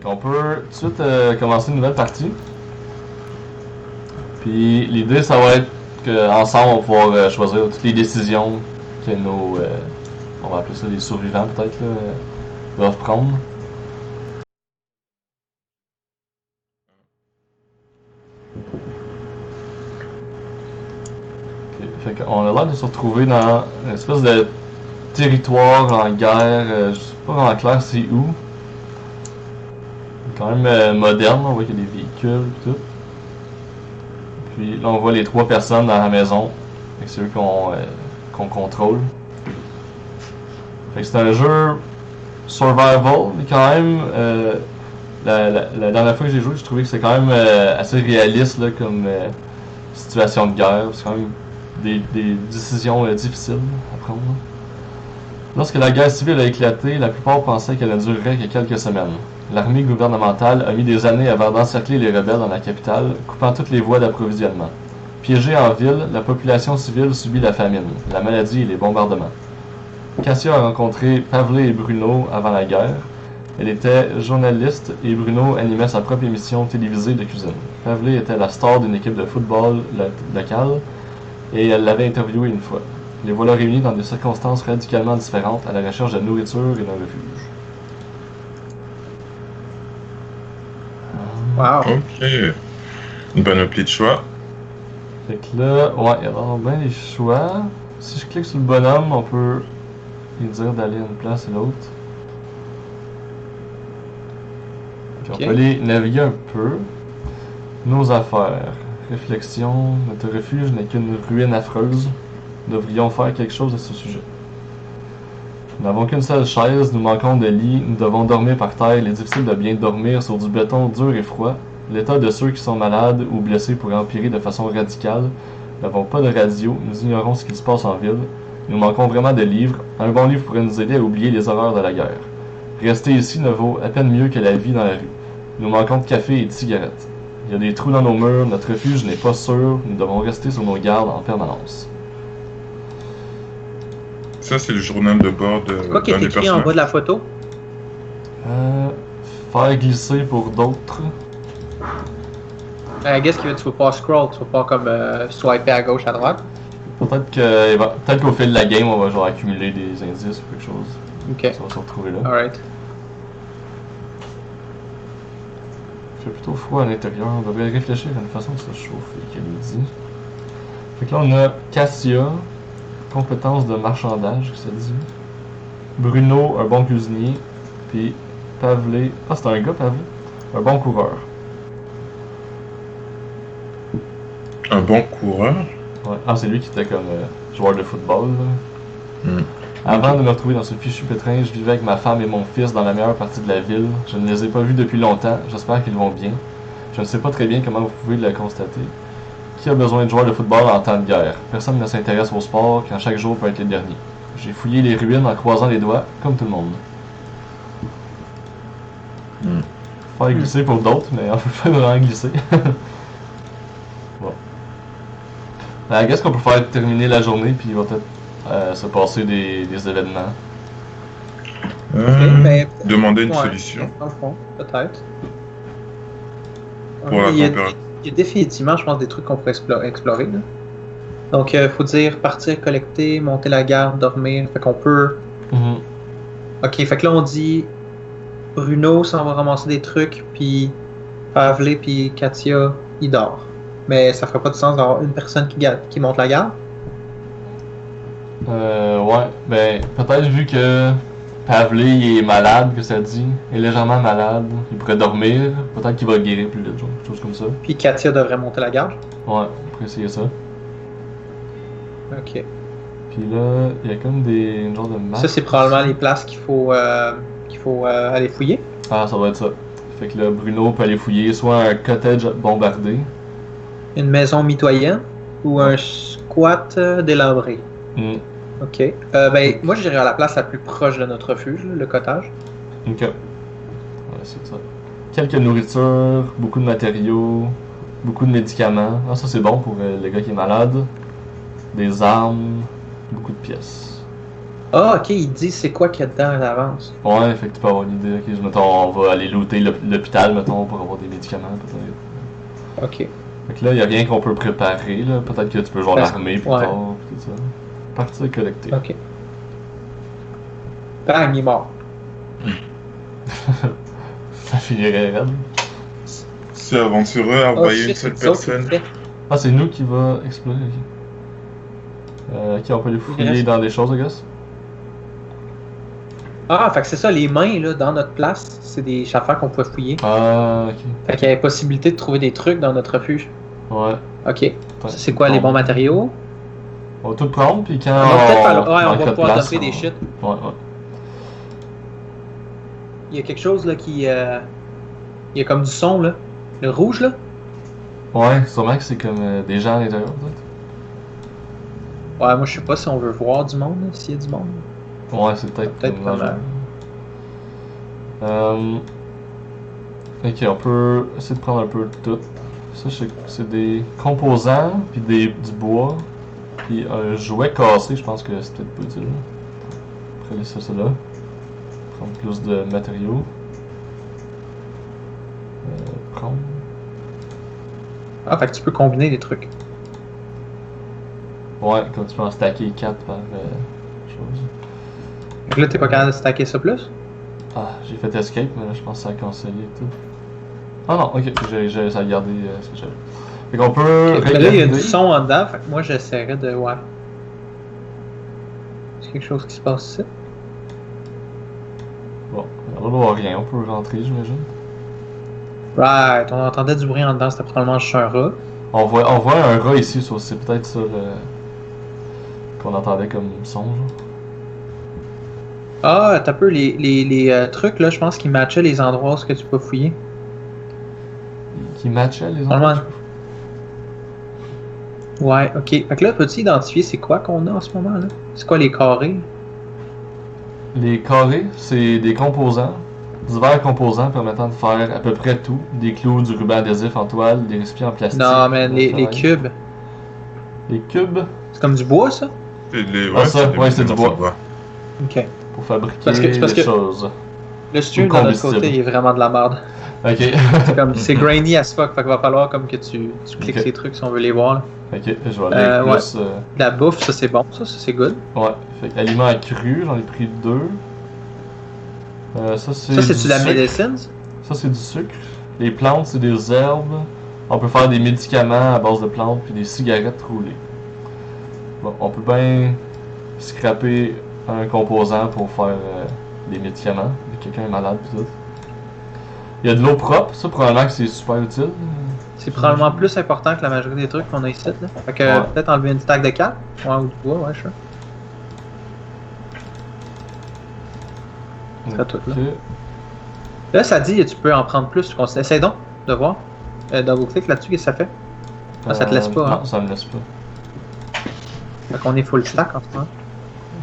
qu'on peut tout de suite commencer une nouvelle partie. Puis l'idée, ça va être qu'ensemble, on va pouvoir choisir toutes les décisions que nos, on va appeler ça les survivants peut-être, là, doivent prendre. Okay. Fait qu'on a l'air de se retrouver dans une espèce de territoire en guerre, je sais pas vraiment clair c'est où. Quand même moderne, on voit qu'il y a des véhicules et tout. Puis là on voit les 3 personnes dans la maison. Fait que c'est eux qu'on contrôle. Fait que c'est un jeu survival, mais quand même la dernière fois que j'ai joué, j'ai trouvé que c'est quand même assez réaliste là, comme situation de guerre. C'est quand même des décisions difficiles à prendre. Lorsque la guerre civile a éclaté, la plupart pensaient qu'elle ne durerait que quelques semaines. L'armée gouvernementale a mis des années avant d'encercler les rebelles dans la capitale, coupant toutes les voies d'approvisionnement. Piégée en ville, la population civile subit la famine, la maladie et les bombardements. Cassia a rencontré Pavlé et Bruno avant la guerre. Elle était journaliste et Bruno animait sa propre émission télévisée de cuisine. Pavlé était la star d'une équipe de football locale et elle l'avait interviewé une fois. Les voilà réunis dans des circonstances radicalement différentes à la recherche de nourriture et d'un refuge. Wow. Ok. Une panoplie de choix. Fait que là, ouais, il y a vraiment bien les choix. Si je clique sur le bonhomme, on peut lui dire d'aller à une place et l'autre. Puis on peut aller naviguer un peu. Nos affaires. Réflexion. Notre refuge n'est qu'une ruine affreuse. Nous devrions faire quelque chose à ce sujet. Nous n'avons qu'une seule chaise, nous manquons de lit, nous devons dormir par terre, il est difficile de bien dormir sur du béton dur et froid. L'état de ceux qui sont malades ou blessés pourrait empirer de façon radicale. Nous n'avons pas de radio, nous ignorons ce qui se passe en ville. Nous manquons vraiment de livres. Un bon livre pourrait nous aider à oublier les horreurs de la guerre. Rester ici ne vaut à peine mieux que la vie dans la rue. Nous manquons de café et de cigarettes. Il y a des trous dans nos murs, notre refuge n'est pas sûr, nous devons rester sur nos gardes en permanence. Ça, c'est le journal de bord de. C'est quoi qui est écrit en bas de la photo? Faire glisser pour d'autres. I guess que tu vas pas scroll, tu vas pas comme swiper à gauche, à droite. Peut-être qu'au fil de la game, on va genre accumuler des indices ou quelque chose. Ok. Ça va se retrouver là. Alright. Il fait plutôt froid à l'intérieur. On devrait réfléchir à une façon de se chauffer, qu'elle nous dit. Fait que là, on a Cassia, compétence de marchandage, que ça dit. Bruno, un bon cuisinier. Puis Pavlé. Ah, c'est un gars, Pavlé. Un bon coureur. Un bon coureur? Ouais. Ah, c'est lui qui était comme joueur de football. Là. Avant de me retrouver dans ce fichu pétrin, je vivais avec ma femme et mon fils dans la meilleure partie de la ville. Je ne les ai pas vus depuis longtemps. J'espère qu'ils vont bien. Je ne sais pas très bien comment vous pouvez le constater. Qui a besoin de joueurs de football en temps de guerre? Personne ne s'intéresse au sport quand chaque jour peut être le dernier. J'ai fouillé les ruines en croisant les doigts, comme tout le monde. Faire glisser pour d'autres, mais on peut pas vraiment glisser. Bon. Qu'est-ce qu'on peut faire terminer la journée, puis il va peut-être se passer des événements. Demander une solution. Dans le fond, peut-être. Pour la température. Il y a définitivement, je pense, des trucs qu'on pourrait explorer. Là. Donc, il faut dire partir, collecter, monter la garde, dormir. Fait qu'on peut. Ok, fait que là, on dit Bruno s'en va ramasser des trucs, puis Pavlé, puis Katia, il dort. Mais ça ferait pas de sens d'avoir une personne qui monte la garde. Ouais, ben, peut-être vu que Pavlé il est malade, que ça dit, il est légèrement malade, il pourrait dormir, peut-être qu'il va guérir plus vite, genre, quelque chose comme ça. Puis Katia devrait monter la garde. Ouais, on pourrait essayer ça. Ok. Puis là, il y a comme une genre de map. Ça, c'est probablement les places qu'il faut aller fouiller. Ah, ça va être ça. Fait que là, Bruno peut aller fouiller soit un cottage bombardé. Une maison mitoyenne ou un squat délabré. Ok. Ben, moi, je dirais à la place la plus proche de notre refuge, le cottage. Ok. Ouais, c'est ça. Quelques nourritures, beaucoup de matériaux, beaucoup de médicaments. Ah, ça c'est bon pour le gars qui est malade. Des armes, beaucoup de pièces. Ah, ok, il dit c'est quoi qu'il y a dedans à l'avance. Ouais, fait que tu peux avoir une idée. Ok, mettons, on va aller looter l'hôpital, mettons, pour avoir des médicaments, peut-être. Ok. Fait que là, y a rien qu'on peut préparer, là. Peut-être que tu peux genre l'armer plus ouais. tard, pis tout ça. Partir collecter. Ok. Bang, il est mort. Ça finirait raide. C'est aventureux à envoyer une seule personne. Ah, c'est nous qui va explorer, ok. Ok, on peut aller fouiller dans des choses, I guess. Ah, fait que c'est ça, les mains, là, dans notre place, c'est des affaires qu'on pouvait fouiller. Ah, ok. Fait qu'il y avait possibilité de trouver des trucs dans notre refuge. Ouais. Ok. Ça, c'est quoi, les bons matériaux? On va tout prendre, puis quand on va pouvoir dumper des shit. Ouais. Il y a quelque chose, là, qui... Il y a comme du son, là. Le rouge, là. Ouais, sûrement que c'est comme des gens à l'intérieur, peut-être. Ouais, moi, je sais pas si on veut voir du monde, s'il y a du monde. Ouais, c'est peut-être pas mal. Ok, on peut essayer de prendre un peu de tout. Ça, c'est des composants, puis du bois, puis un jouet cassé, je pense que c'est peut-être pas utile. On pourrait laisser ça là. Prendre plus de matériaux. Prendre. Ah, fait que tu peux combiner des trucs. Ouais, comme tu peux en stacker 4 par chose. Donc là, t'es pas capable de stacker ça plus? Ah, j'ai fait escape, mais là, je pense que ça a cancellé et tout. Ah non, ok, j'ai ça a gardé ce que j'avais. Fait qu'on peut. Okay, là, il y a du son en dedans, fait que moi, j'essaierais de. Ouais. C'est quelque chose qui se passe ici? Bon, on va voir rien, on peut rentrer, j'imagine. Right, on entendait du bruit en dedans, c'était probablement juste un rat. On voit un rat ici, c'est peut-être ça qu'on entendait comme son, genre. Ah, t'as peu les trucs là, je pense qu'ils matchaient les endroits où tu peux fouiller. Qui matchaient les endroits? Ouais, ok. Fait que là, peux-tu identifier c'est quoi qu'on a en ce moment là? C'est quoi les carrés? Les carrés, c'est des composants. Divers composants permettant de faire à peu près tout. Des clous, du ruban adhésif en toile, des récipients en plastique. Non, mais les cubes. Les cubes? C'est comme du bois, ça? C'est du bois. Ok. Pour fabriquer des choses. Le stream de notre côté, il est vraiment de la merde. Ok. C'est grainy as fuck, fait qu'il va falloir comme que tu cliques ces trucs si on veut les voir. Là. Ok, je vais aller plus... De la bouffe, ça c'est bon, ça c'est good. Ouais, fait aliments crus, j'en ai pris 2. Ça c'est de la médecine? Ça c'est du sucre. Les plantes c'est des herbes. On peut faire des médicaments à base de plantes puis des cigarettes roulées. Bon, on peut bien scraper un composant pour faire des médicaments. Quelqu'un est malade pis tout. Il y a de l'eau propre, ça probablement que c'est super utile. C'est probablement plus important que la majorité des trucs qu'on a ici. Là. Fait que peut-être enlever une stack de 4. Ouais, ou du bois, ouais, sure. Ce serait tout là. Là, ça dit tu peux en prendre plus. Essaye donc de voir. Double-click là-dessus, qu'est-ce que ça fait? Ah, ça te laisse pas, hein? Non, ça me laisse pas. Fait qu'on est full stack en ce moment.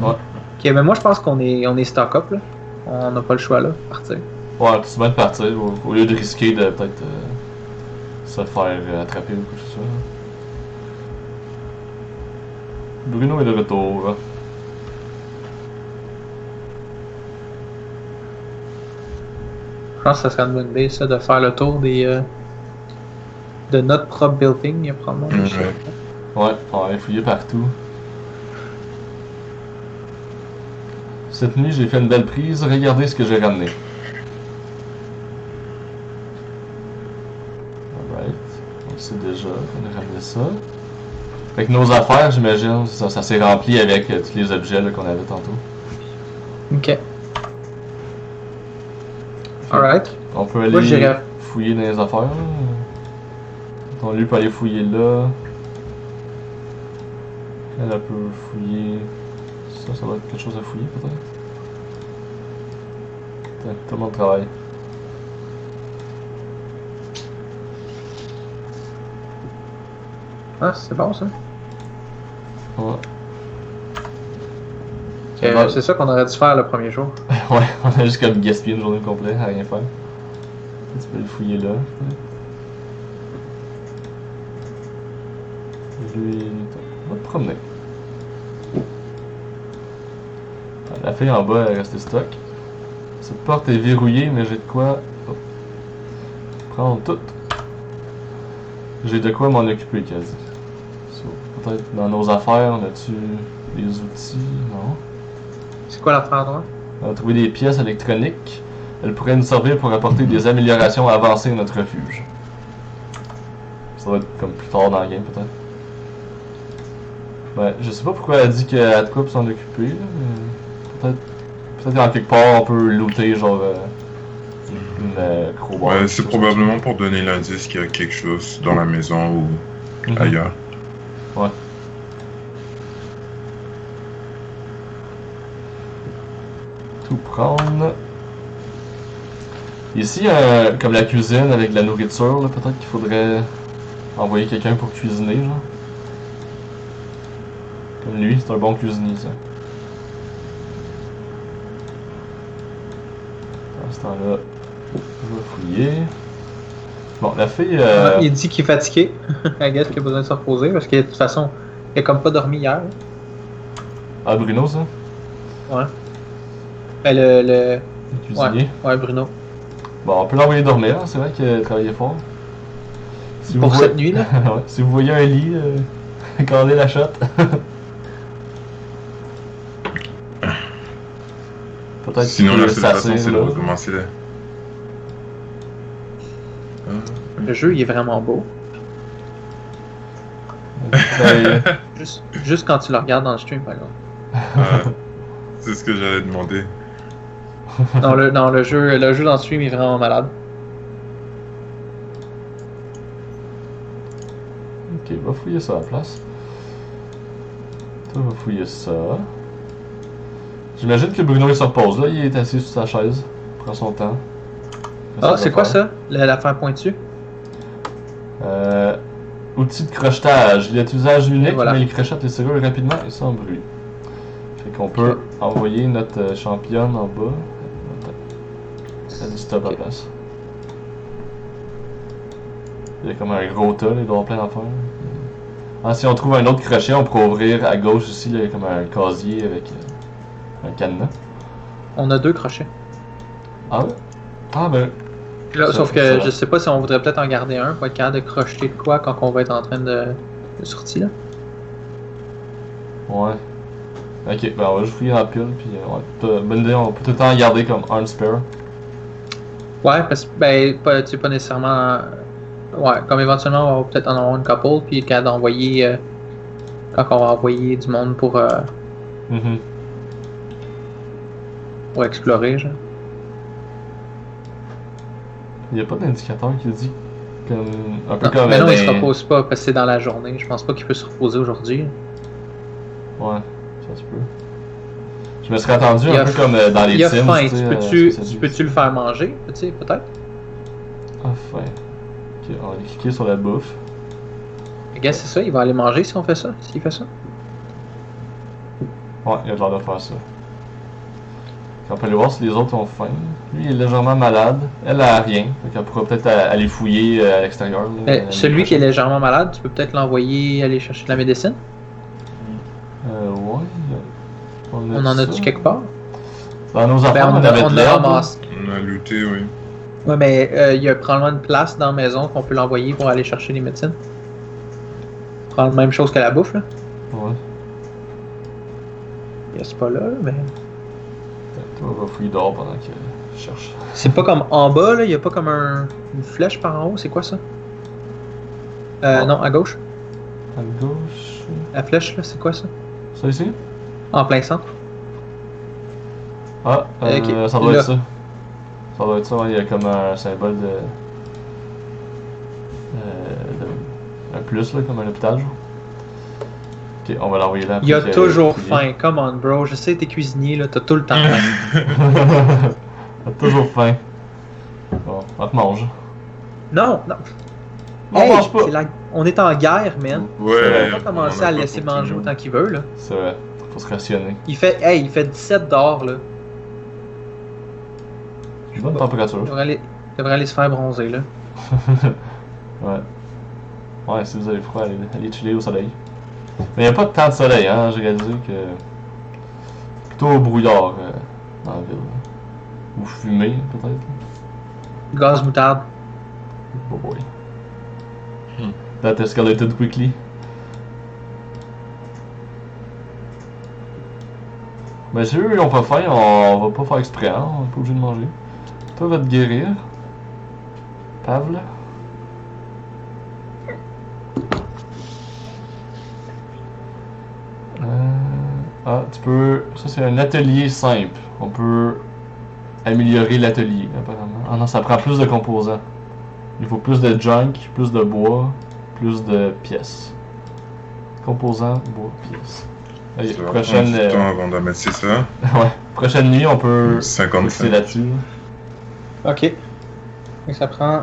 Ouais. Ok, mais moi je pense qu'on est stock up là. On n'a pas le choix là, partir. Ouais, c'est bien de partir au lieu de risquer de peut-être se faire attraper ou quelque chose comme ça. Bruno est de retour. Je pense que ça serait une bonne idée ça de faire le tour des de notre propre building, il y a probablement des choses. Ouais, on va aller fouiller partout. Cette nuit, j'ai fait une belle prise. Regardez ce que j'ai ramené. Alright. On sait déjà qu'on a ramené ça. Fait que nos affaires, j'imagine, ça s'est rempli avec tous les objets qu'on avait tantôt. Ok. Alright. On peut aller fouiller dans les affaires. On lui peut aller fouiller là. Elle peut fouiller. Ça doit être quelque chose à fouiller peut-être. Tout le monde travaille. Ah, c'est bon ça. Ouais. C'est ça qu'on aurait dû faire le premier jour. Ouais, on a juste comme gaspillé une journée complète à rien faire. Tu peux le fouiller là. Lui, on va te promener. la fille en bas est restée stock. Cette porte est verrouillée, mais j'ai de quoi prendre tout. J'ai de quoi m'en occuper quasi. So, peut-être dans nos affaires, on a-tu des outils? Non. C'est quoi l'affaire, toi? On a trouvé des pièces électroniques. Elles pourraient nous servir pour apporter des améliorations avancées à notre refuge. Ça va être comme plus tard dans le game, peut-être. Ouais, je sais pas pourquoi elle a dit qu'elle a de quoi pour s'en occuper, là, mais peut-être qu'en quelque part on peut looter genre une crowbar. Ouais, c'est probablement pour donner l'indice qu'il y a quelque chose dans la maison ou ailleurs. Ouais. Tout prendre. Ici, comme la cuisine avec de la nourriture, là, peut-être qu'il faudrait envoyer quelqu'un pour cuisiner, genre. Comme lui, c'est un bon cuisinier, ça. À ce temps-là, je vais fouiller. Bon, la fille... Il dit qu'il est fatigué. I guess qu'il a besoin de se reposer, parce que de toute façon, il a comme pas dormi hier. Ah, Bruno, ça? Ouais. Ben, le cuisinier? Ouais, Bruno. Bon, on peut l'envoyer dormir, hein, c'est vrai qu'il a travaillé fort. Si pour cette nuit, là? Ouais, si vous voyez un lit, gardez la shot. Peut-être sinon, la seule façon, s'assire, c'est de là. recommencer là. Le jeu, il est vraiment beau. Ben, Juste quand tu le regardes dans le stream, par exemple. C'est ce que j'allais demander. Non, le jeu dans le stream est vraiment malade. Ok, va fouiller ça à la place. Toi, va fouiller ça. J'imagine que Bruno il se repose là, il est assis sur sa chaise. Il prend son temps. Ah, c'est quoi ça? L'affaire pointue? Outil de crochetage. Il est d'usage unique, voilà. mais il crochette les serrures rapidement et sans bruit. Fait qu'on peut envoyer notre championne en bas. Elle dit stop à la place. Il y a comme un gros tas, il doit y avoir plein d'affaires. Ah, si on trouve un autre crochet, on pourrait ouvrir à gauche aussi, là, il y a comme un casier avec un cadenas. On a 2 crochets. Ah ouais? Ah ben... Là, sauf que je sais pas si on voudrait peut-être en garder un pour être capable de crocheter de quoi quand on va être en train de sortir là. Ouais. Ok, ben on va juste fouiller dans la pile, puis ouais, bonne idée, on peut tout le temps en garder comme un spare. Ouais, parce que, ben, tu sais, pas nécessairement... Ouais, comme éventuellement, on va peut-être en avoir une couple, puis quand d'envoyer... quand on va envoyer du monde pour explorer, genre. Il n'y a pas d'indicateur qui dit comme... Un peu Non, comme... mais non, il se repose pas, parce que c'est dans la journée. Je pense pas qu'il peut se reposer aujourd'hui. Ouais, ça se peut. Je me serais attendu un peu comme dans les Sims. Il a faim, tu peux-tu le faire manger, tu sais, peut-être? Ah, faim. Ok, on va aller cliquer sur la bouffe. Regarde, c'est ça, il va aller manger si on fait ça, s'il fait ça. Ouais, il a l'air de faire ça. On peut aller voir si les autres ont faim. Lui, il est légèrement malade. Elle a rien. Donc, elle pourra peut-être aller fouiller à l'extérieur. Celui qui est légèrement malade, tu peux peut-être l'envoyer aller chercher de la médecine? Ouais. On en a-tu quelque part? Dans nos affaires, on avait de l'herbe. On a looté, oui. Ouais, mais il y a probablement une place dans la maison qu'on peut l'envoyer pour aller chercher les médecines. Prendre la même chose que la bouffe, là. Ouais. C'est pas là, mais... Toi, on va fouiller dehors pendant qu'il cherche. C'est pas comme en bas, là, il y a pas comme une flèche par en haut, c'est quoi ça? Non, à gauche. À gauche. La flèche, là, c'est quoi ça? Ça ici? En plein centre. Ah, Ok, ça doit là. être ça. Ça doit être ça, ouais, il y a comme un symbole de... un plus, là, comme un hôpital, genre. Ok, on va l'envoyer là. Il a toujours faim, come on bro, je sais t'es cuisinier là, t'as tout le temps faim. T'as toujours faim. Bon, on te mange. Non, non. On mange pas. On est en guerre, man. Ouais. On va pas commencer à le laisser manger autant qu'il veut là. C'est vrai, faut se rationner. Il fait 17 dehors là. Bonne température. Il devrait aller se faire bronzer là. Ouais. Ouais, si vous avez froid, allez chiller au soleil. Mais il n'y a pas tant de soleil, hein, j'ai réalisé que... plutôt brouillard dans la ville. Ou fumé, peut-être. Gaz moutarde. Oh boy. That escalated quickly. Ben si eux ils ont pas faim, on va pas faire exprès, hein? On est pas obligé de manger. Toi va te guérir. Pavle. Ah, tu peux... Ça c'est un atelier simple. On peut améliorer l'atelier apparemment. Ah non, ça prend plus de composants. Il faut plus de junk, plus de bois, plus de pièces. Composants, bois, pièces. Allez, Ça va prochaine... prendre du temps avant d'amasser ça. ouais, prochaine nuit on peut 55. fixer là-dessus. Ok. Et ça prend.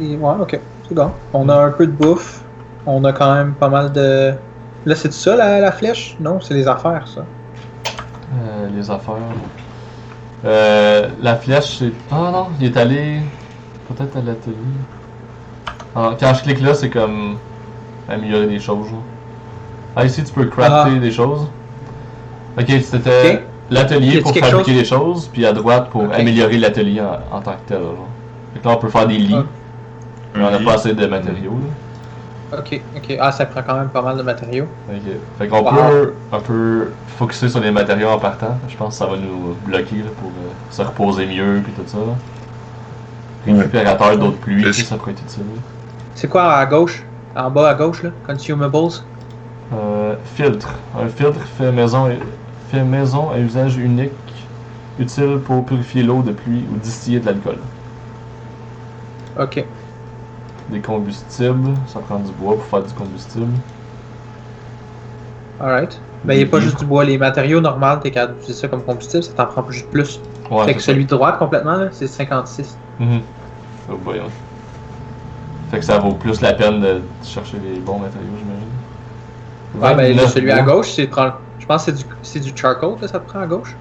Et ouais, ok. C'est bon. On a un peu de bouffe. On a quand même pas mal de. Là, c'est ça la flèche? Non, c'est les affaires, ça. Les affaires. La flèche, c'est. Ah non, il est allé. Peut-être à l'atelier. Ah, quand je clique là, c'est comme. Améliorer des choses. Genre. Ah, ici, tu peux crafter des choses. Ok, c'était Ok. l'atelier pour quelque fabriquer des choses, puis à droite pour améliorer l'atelier en tant que tel. Genre. Fait que là, on peut faire des lits, mais on n'a pas assez de matériaux. Là. Ok, ok. Ah, ça prend quand même pas mal de matériaux. Ok. Fait qu'on peut un peu focuser sur les matériaux en partant. Je pense que ça va nous bloquer là, pour se reposer mieux puis tout ça. Là. Récupérateur d'eau de pluie, ça pourrait être utile. C'est quoi à gauche? En bas à gauche, là? Consumables? Filtre. Un filtre fait maison à usage unique, utile pour purifier l'eau de pluie ou distiller de l'alcool. Ok. Des combustibles, ça prend du bois pour faire du combustible. Alright. Ben, il n'y a pas juste du bois. Les matériaux normaux, t'es capable d'utiliser ça comme combustible, ça t'en prend juste plus. Ouais, fait que celui de droite, complètement, là, c'est 56. Oh boy, ouais. Fait que ça vaut plus la peine de chercher les bons matériaux, j'imagine. Ouais, ben, là, celui à bois. gauche, je pense que c'est du charcoal, là, ça te prend à gauche.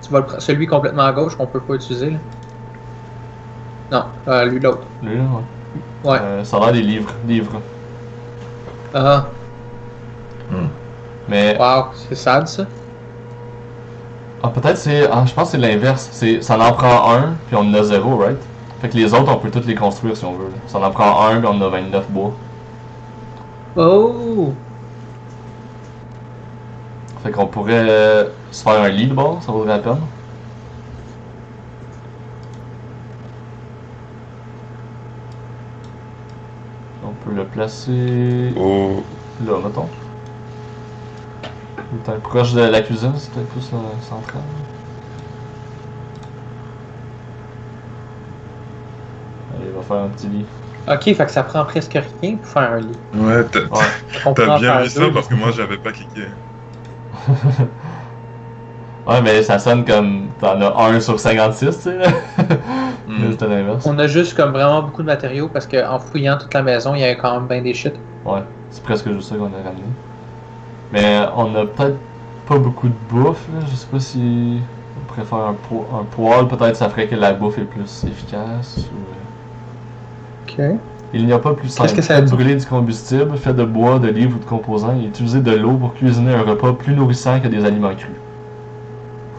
Tu vas celui complètement à gauche qu'on peut pas utiliser, là. Non, lui, l'autre. Lui, là, ouais. Ouais. Ça a l'air des livres. Ah, Mais. wow, c'est sad, ça. Ah, peut-être c'est. Ah, je pense que c'est l'inverse. Ça en prend un, puis on en a 0, right? Fait que les autres, on peut toutes les construire si on veut. Là. Ça en prend un, puis on en a 29 bois. Oh! Fait qu'on pourrait se faire un lit de bord, ça vaudrait la peine. On peut le placer Oh, là, mettons. Il est peut-être proche de la cuisine, c'est peut-être plus central. Allez, il va faire un petit lit. Ok, fait que ça prend presque rien pour faire un lit. ouais, On peut t'as en bien faire vu ça deux. parce que moi j'avais pas cliqué. Ouais, mais ça sonne comme t'en as 1 sur 56, tu sais. Mais c'était l'inverse. On a juste comme vraiment beaucoup de matériaux parce qu'en fouillant toute la maison, il y avait quand même bien des shit. Ouais, c'est presque juste ça qu'on a ramené. Mais on a peut-être pas beaucoup de bouffe, là. Je sais pas si on pourrait faire un poêle, peut-être ça ferait que la bouffe est plus efficace. Ou... Ok. Il n'y a pas plus simple. Qu'est-ce que ça Faites dit? brûler du combustible, fait de bois, de livres ou de composants et utilisez de l'eau pour cuisiner un repas plus nourrissant que des aliments crus.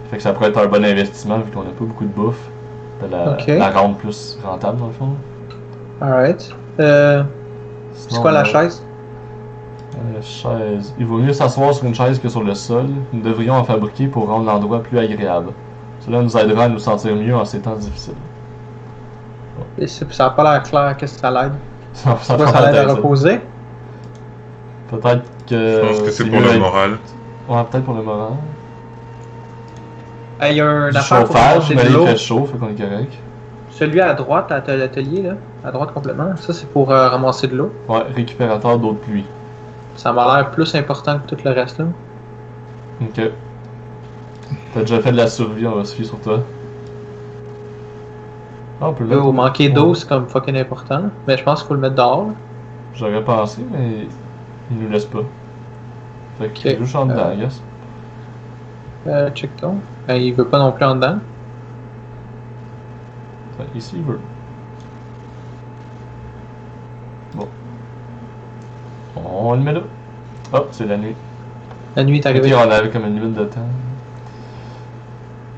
Fait que ça pourrait être un bon investissement vu qu'on n'a pas beaucoup de bouffe. De la rendre plus rentable dans le fond. Alright. C'est Sinon, quoi la chaise? Chaise. Il vaut mieux s'asseoir sur une chaise que sur le sol. Nous devrions en fabriquer pour rendre l'endroit plus agréable. Cela nous aidera à nous sentir mieux en ces temps difficiles. Et ça n'a pas l'air clair qu'est-ce que ça l'aide. Ça Pourquoi ça l'aide à reposer? Peut-être que. Je pense que c'est pour mieux le d'être- moral. Ouais, peut-être pour le moral. Il y a un Du affaire pour chauffage, ramasser mais de il l'eau. fait chaud, fait qu'on est correct. Celui à droite, à l'atelier, là, à droite complètement, ça c'est pour ramasser de l'eau. Ouais, récupérateur d'eau de pluie. Ça m'a l'air plus important que tout le reste là. Ok. T'as déjà fait de la survie, on va se fier sur toi. Ah, on peut le Là, mettre. au manquer d'eau, c'est comme fucking important. Mais je pense qu'il faut le mettre dehors. Là. J'aurais pensé, mais il nous laisse pas. Fait Ok. qu'il est juste en dedans, yes. Check ton. Il veut pas non plus en dedans. Fait, ici, il veut. Bon. On le met là. Oh, c'est la nuit. La nuit est Ok, arrivée. on avait comme une limite de temps.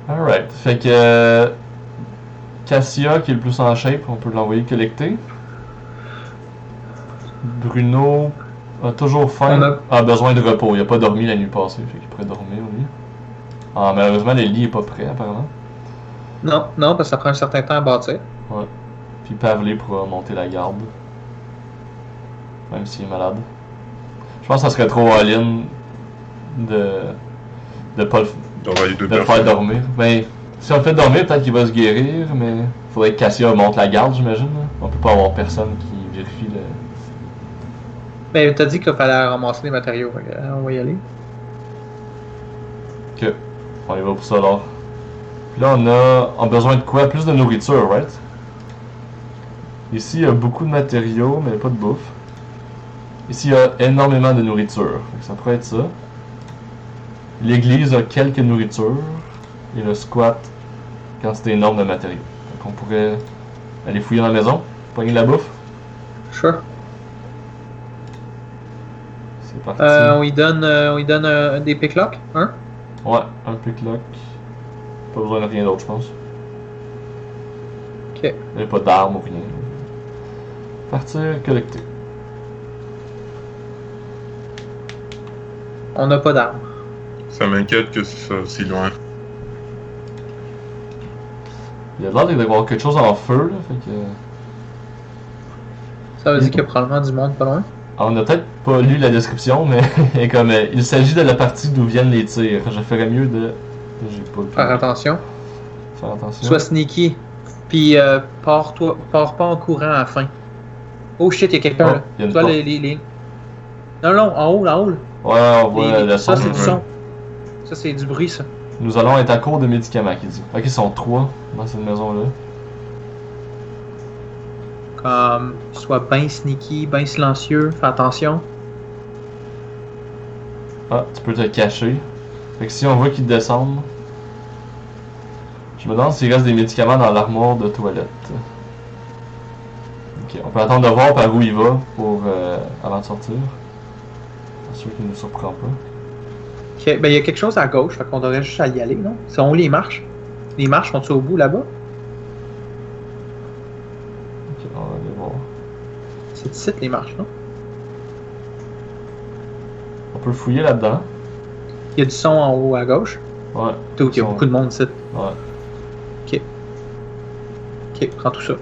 Alright. Fait que. Cassia, qui est le plus en shape, on peut l'envoyer collecter. Bruno a toujours faim. A besoin de repos. Il a pas dormi la nuit passée, fait qu'il pourrait dormir, lui. Ah, malheureusement, le lit est pas prêt, apparemment. Non, parce que ça prend un certain temps à bâtir. Ouais. Puis Pavlé pourra monter la garde. Même s'il est malade. Je pense que ça serait trop all-in de pas le faire dormir. Ben, si on le fait dormir, peut-être qu'il va se guérir, mais faudrait que Cassia monte la garde, j'imagine. On peut pas avoir personne qui vérifie le... Ben, t'as dit qu'il fallait ramasser les matériaux, on va y aller. Ok, on y va pour ça alors. Puis là, on a besoin de quoi? Plus de nourriture, right? Ici, il y a beaucoup de matériaux, mais pas de bouffe. Ici, il y a énormément de nourriture. Ça pourrait être ça. L'église a quelques nourritures. Et le squat, quantité énorme de matériaux. Donc on pourrait aller fouiller dans la maison, pogner de la bouffe. Sure. C'est parti. On lui donne des picklocks, hein? Ouais, un picklock. Pas besoin de rien d'autre, je pense. Ok. Il n'y a pas d'armes ou rien. Partir, collecter. On n'a pas d'armes. Ça m'inquiète que ce soit aussi loin. Il y a l'air d'avoir quelque chose en feu, là, fait que... Ça veut dire qu'il y a probablement du monde pas loin. Alors, on n'a peut-être pas lu la description, mais comme il s'agit de la partie d'où viennent les tirs. Je ferais mieux de... J'ai pas Faire attention. Faire attention. Sois sneaky. Puis pars pas en courant à la fin. Oh shit, il y a quelqu'un là. Y a une Toi porte. les... Non, en haut là. Ouais, on voit le son. Ça c'est du son. Ça c'est du bruit ça. Nous allons être à court de médicaments, qu'il dit. Ok, ils sont 3 dans cette maison-là. Comme, sois bien sneaky, bien silencieux, fais attention. Ah, tu peux te cacher. Fait que si on voit qu'ils descendent... Je me demande s'il reste des médicaments dans l'armoire de toilette. Ok, on peut attendre de voir par où il va pour avant de sortir. Bien sûr qu'il ne nous surprend pas. Ok, ben il y a quelque chose à gauche, fait qu'on devrait juste y aller, non? C'est où les marches? Les marches sont-ils au bout là-bas? Ok, on va aller voir. C'est ici les marches, non? On peut fouiller là-dedans. Il y a du son en haut à gauche. Ouais. Tout, il y a beaucoup de monde ici. Ouais. Ok, prends tout ça.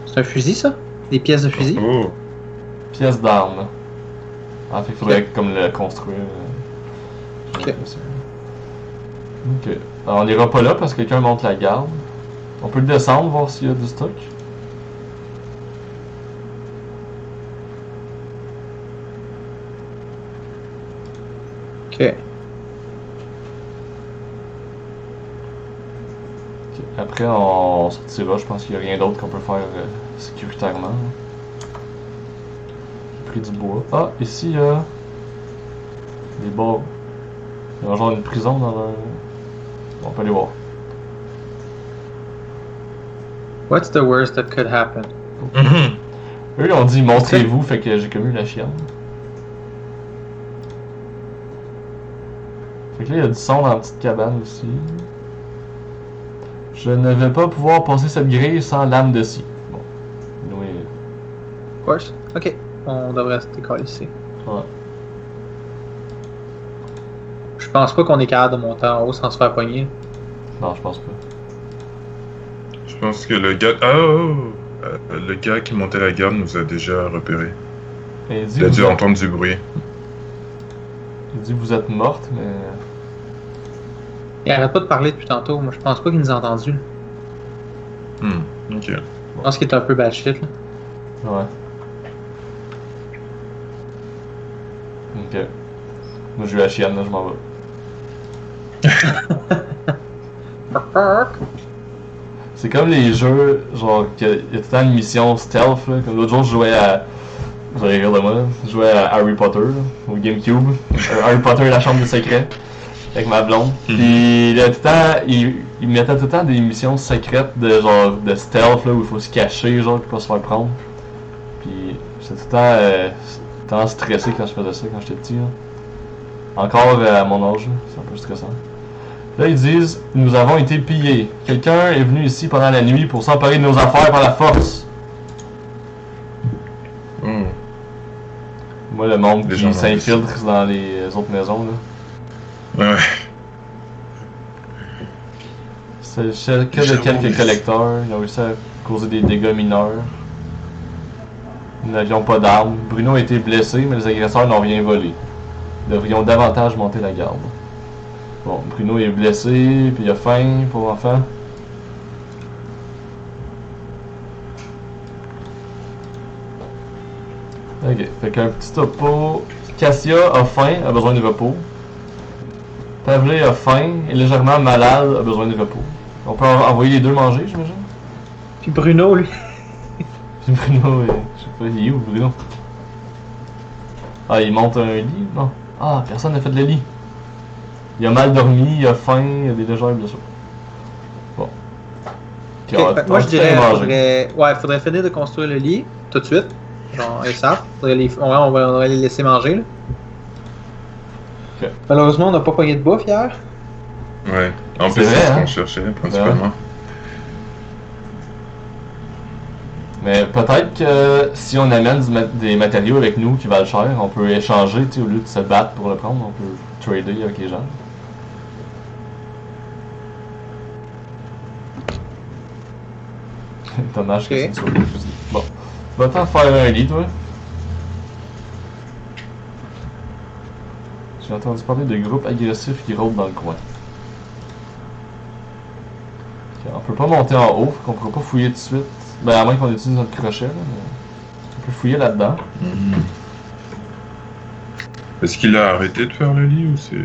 C'est un fusil ça? Des pièces de fusil? Oh, Pièce d'arme. Ah, fait qu'il faudrait comme le construire. Ok. Ok. Alors, on ira pas là parce que quelqu'un monte la garde. On peut le descendre, voir s'il y a du stock. Ok. Après, on sortira. Je pense qu'il n'y a rien d'autre qu'on peut faire sécuritairement. J'ai pris du bois. Ah, ici, il y a des bords. Il y a genre une prison dans leur... On peut aller voir. What's the worst that could happen? Eux, ils ont dit montrez-vous, fait que j'ai commis la chienne. Fait que là, il y a du son dans la petite cabane aussi. Je ne vais pas pouvoir passer cette grille sans lame de scie. Bon. Oui. Of course. Ok. On devrait se décoller ici. Ouais. Je pense pas qu'on est capable de monter en haut sans se faire pogner. Non, je pense pas. je pense que le gars... le gars qui montait la garde nous a déjà repérés. Et Il a dû entendre du bruit. Il dit vous êtes morte, mais... Il arrête pas de parler depuis tantôt. Moi, je pense pas qu'il nous a entendu. Ok. Je pense qu'il est un peu bad shit, là. Ouais. Ok. Moi, j'ai eu la chienne, là, je m'en vais. C'est comme les jeux, genre, qu'il y a tout le temps une mission stealth, là. Comme l'autre jour, je jouais à... Vous allez rire de moi, là. Je jouais à Harry Potter, là, au Gamecube. Harry Potter et la chambre des secrets. Avec ma blonde. Puis, là, tout le temps, il mettait tout le temps des missions secrètes de genre, de stealth, là, où il faut se cacher, genre, pour pas se faire prendre. Puis, j'étais tout le temps stressé quand je faisais ça, quand j'étais petit, là. Encore à mon âge, c'est un peu stressant. Là, ils disent « Nous avons été pillés. Quelqu'un est venu ici pendant la nuit pour s'emparer de nos affaires par la force. » Moi, le monde qui s'infiltre dans les autres maisons, là. Ouais. C'est que de quelques collecteurs. Ils ont réussi à causer des dégâts mineurs. Nous n'avions pas d'armes. Bruno a été blessé, mais les agresseurs n'ont rien volé. Nous devrions davantage monter la garde. Bon, Bruno est blessé, puis il a faim, pauvre enfant. Ok, fait qu'un petit topo. Cassia a faim, a besoin de repos. Pavlé a faim, est légèrement malade, a besoin de repos. On peut envoyer les deux manger, j'imagine? Puis Bruno, lui. Puis Bruno, je sais pas, il est où Bruno? Ah, il monte un lit? Non. Ah, personne n'a fait le lit. Il a mal dormi, il a faim, il a des légères blessures. Bon. Okay, moi je dirais, faudrait finir de construire le lit, tout de suite. Genre, ça. On va les laisser manger, là. Okay. Malheureusement, on n'a pas pogné de bouffe hier. Ouais. En plus, c'est ce qu'on cherchait, principalement. Mais peut-être que si on amène des matériaux avec nous qui valent cher, on peut échanger, tu sais, au lieu de se battre pour le prendre, on peut trader avec les gens. Dommage que c'est une chose. Bon. Va t'en faire un lit, toi. J'ai entendu parler de groupes agressifs qui rôdent dans le coin. Okay, on peut pas monter en haut, qu'on pourra pas fouiller tout de suite. Ben, à moins qu'on utilise notre crochet, là, mais on peut fouiller là-dedans. Est-ce qu'il a arrêté de faire le lit ou c'est...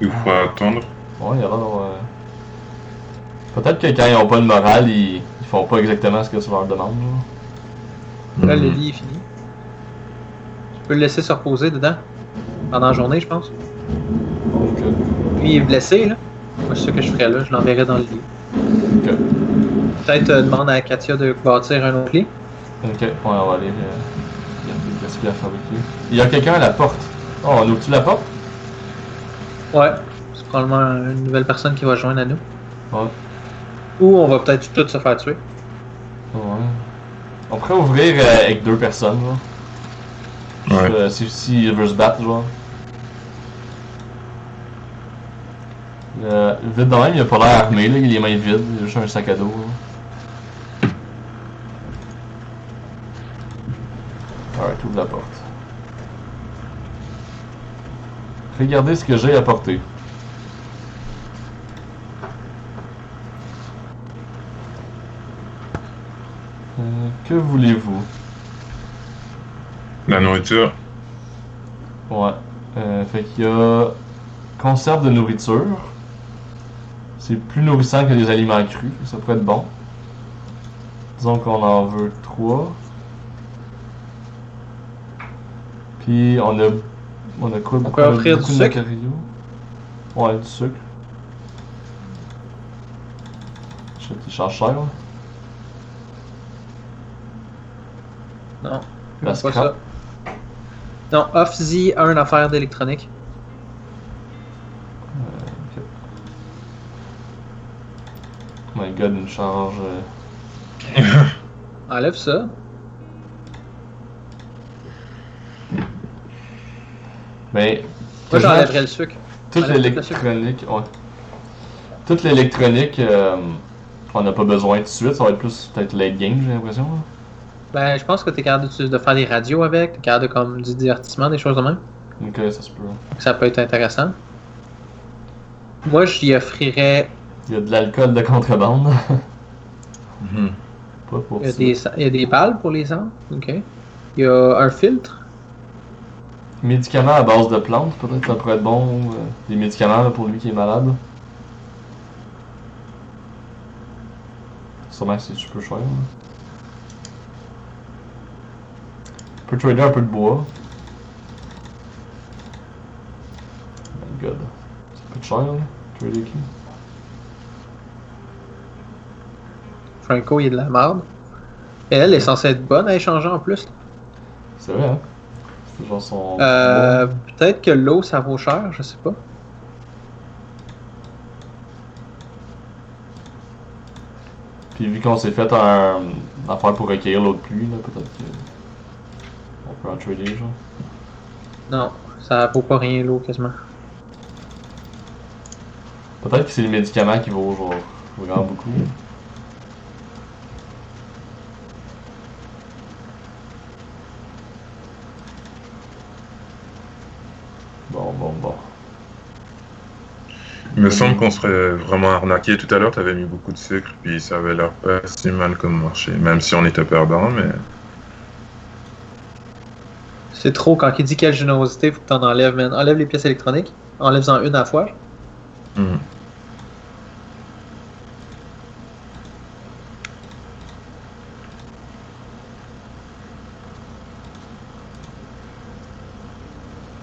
Il faut attendre? Ouais, il y a l'air peut-être que quand ils ont pas de morale, ils font pas exactement ce que tu leur demandes. Là, le lit est fini. Tu peux le laisser se reposer dedans. Pendant la journée, je pense. Ok. Lui, il est blessé, là. Moi, c'est ce que je ferais là. Je l'enverrais dans le lit. Ok. Peut-être demande à Katia de bâtir un autre lit. Ok, ouais, on va aller regarder qu'est-ce qu'il a fabriqué. Il y a quelqu'un à la porte. Oh, on ouvre-tu la porte? Ouais. C'est probablement une nouvelle personne qui va joindre à nous. Ouais. Ou on va peut-être tous se faire tuer. Ouais. On pourrait ouvrir avec deux personnes, genre. Ouais. Si il veut se battre, genre. Vite de même, il a pas l'air armé, là, il a les mains vides, il a juste un sac à dos. Alright, ouvre la porte. Regardez ce que j'ai apporté. Que voulez-vous? La nourriture. Ouais. Fait qu'il y a conserve de nourriture. C'est plus nourrissant que les aliments crus. Ça pourrait être bon. Disons qu'on en veut 3. Puis on a quoi? On peut offrir du sucre. Matériaux. Ouais, du sucre. Il charge cher, là. Non. La Pas scrap. ça. Non, off-y un affaire d'électronique. Ok. Oh my god, une charge. Enlève ça. Mais. Moi, j'enlèverais le sucre. Toute Enlève l'électronique, ouais. Toute l'électronique, on n'a pas besoin tout de suite, ça va être plus peut-être late game, j'ai l'impression. Là. Ben, je pense que t'es capable de faire des radios avec, t'es capable de comme du divertissement, des choses de même. Ok, ça se peut. Ça peut être intéressant. Moi, j'y offrirais. Il y a de l'alcool de contrebande. Pas pour ça. Il y a des balles pour les armes. Ok. Il y a un filtre. Médicaments à base de plantes, peut-être ça pourrait être bon. Des médicaments là, pour lui qui est malade. Sûrement que c'est super cher. Là. On peut trader un peu de bois. Oh my god. Ça coûte cher là. Trader qui? Franco, il est de la merde. Et elle est censée être bonne à échanger en plus. C'est vrai, hein? C'est genre son. Peut-être que l'eau, ça vaut cher, je sais pas. Puis vu qu'on s'est fait un affaire pour recueillir l'eau de pluie, là, peut-être que. On peut en trader, genre. Non, ça vaut pas rien l'eau quasiment. Peut-être que c'est les médicaments qui vaut genre vraiment beaucoup. Bon. Il me semble qu'on serait vraiment arnaqué tout à l'heure. T'avais mis beaucoup de sucre, puis ça avait l'air pas si mal comme marché. Même si on était perdant, mais. C'est trop, quand il dit quelle générosité, faut que t'en enlèves, man. Enlève les pièces électroniques, enlève-en une à la fois. Hmm.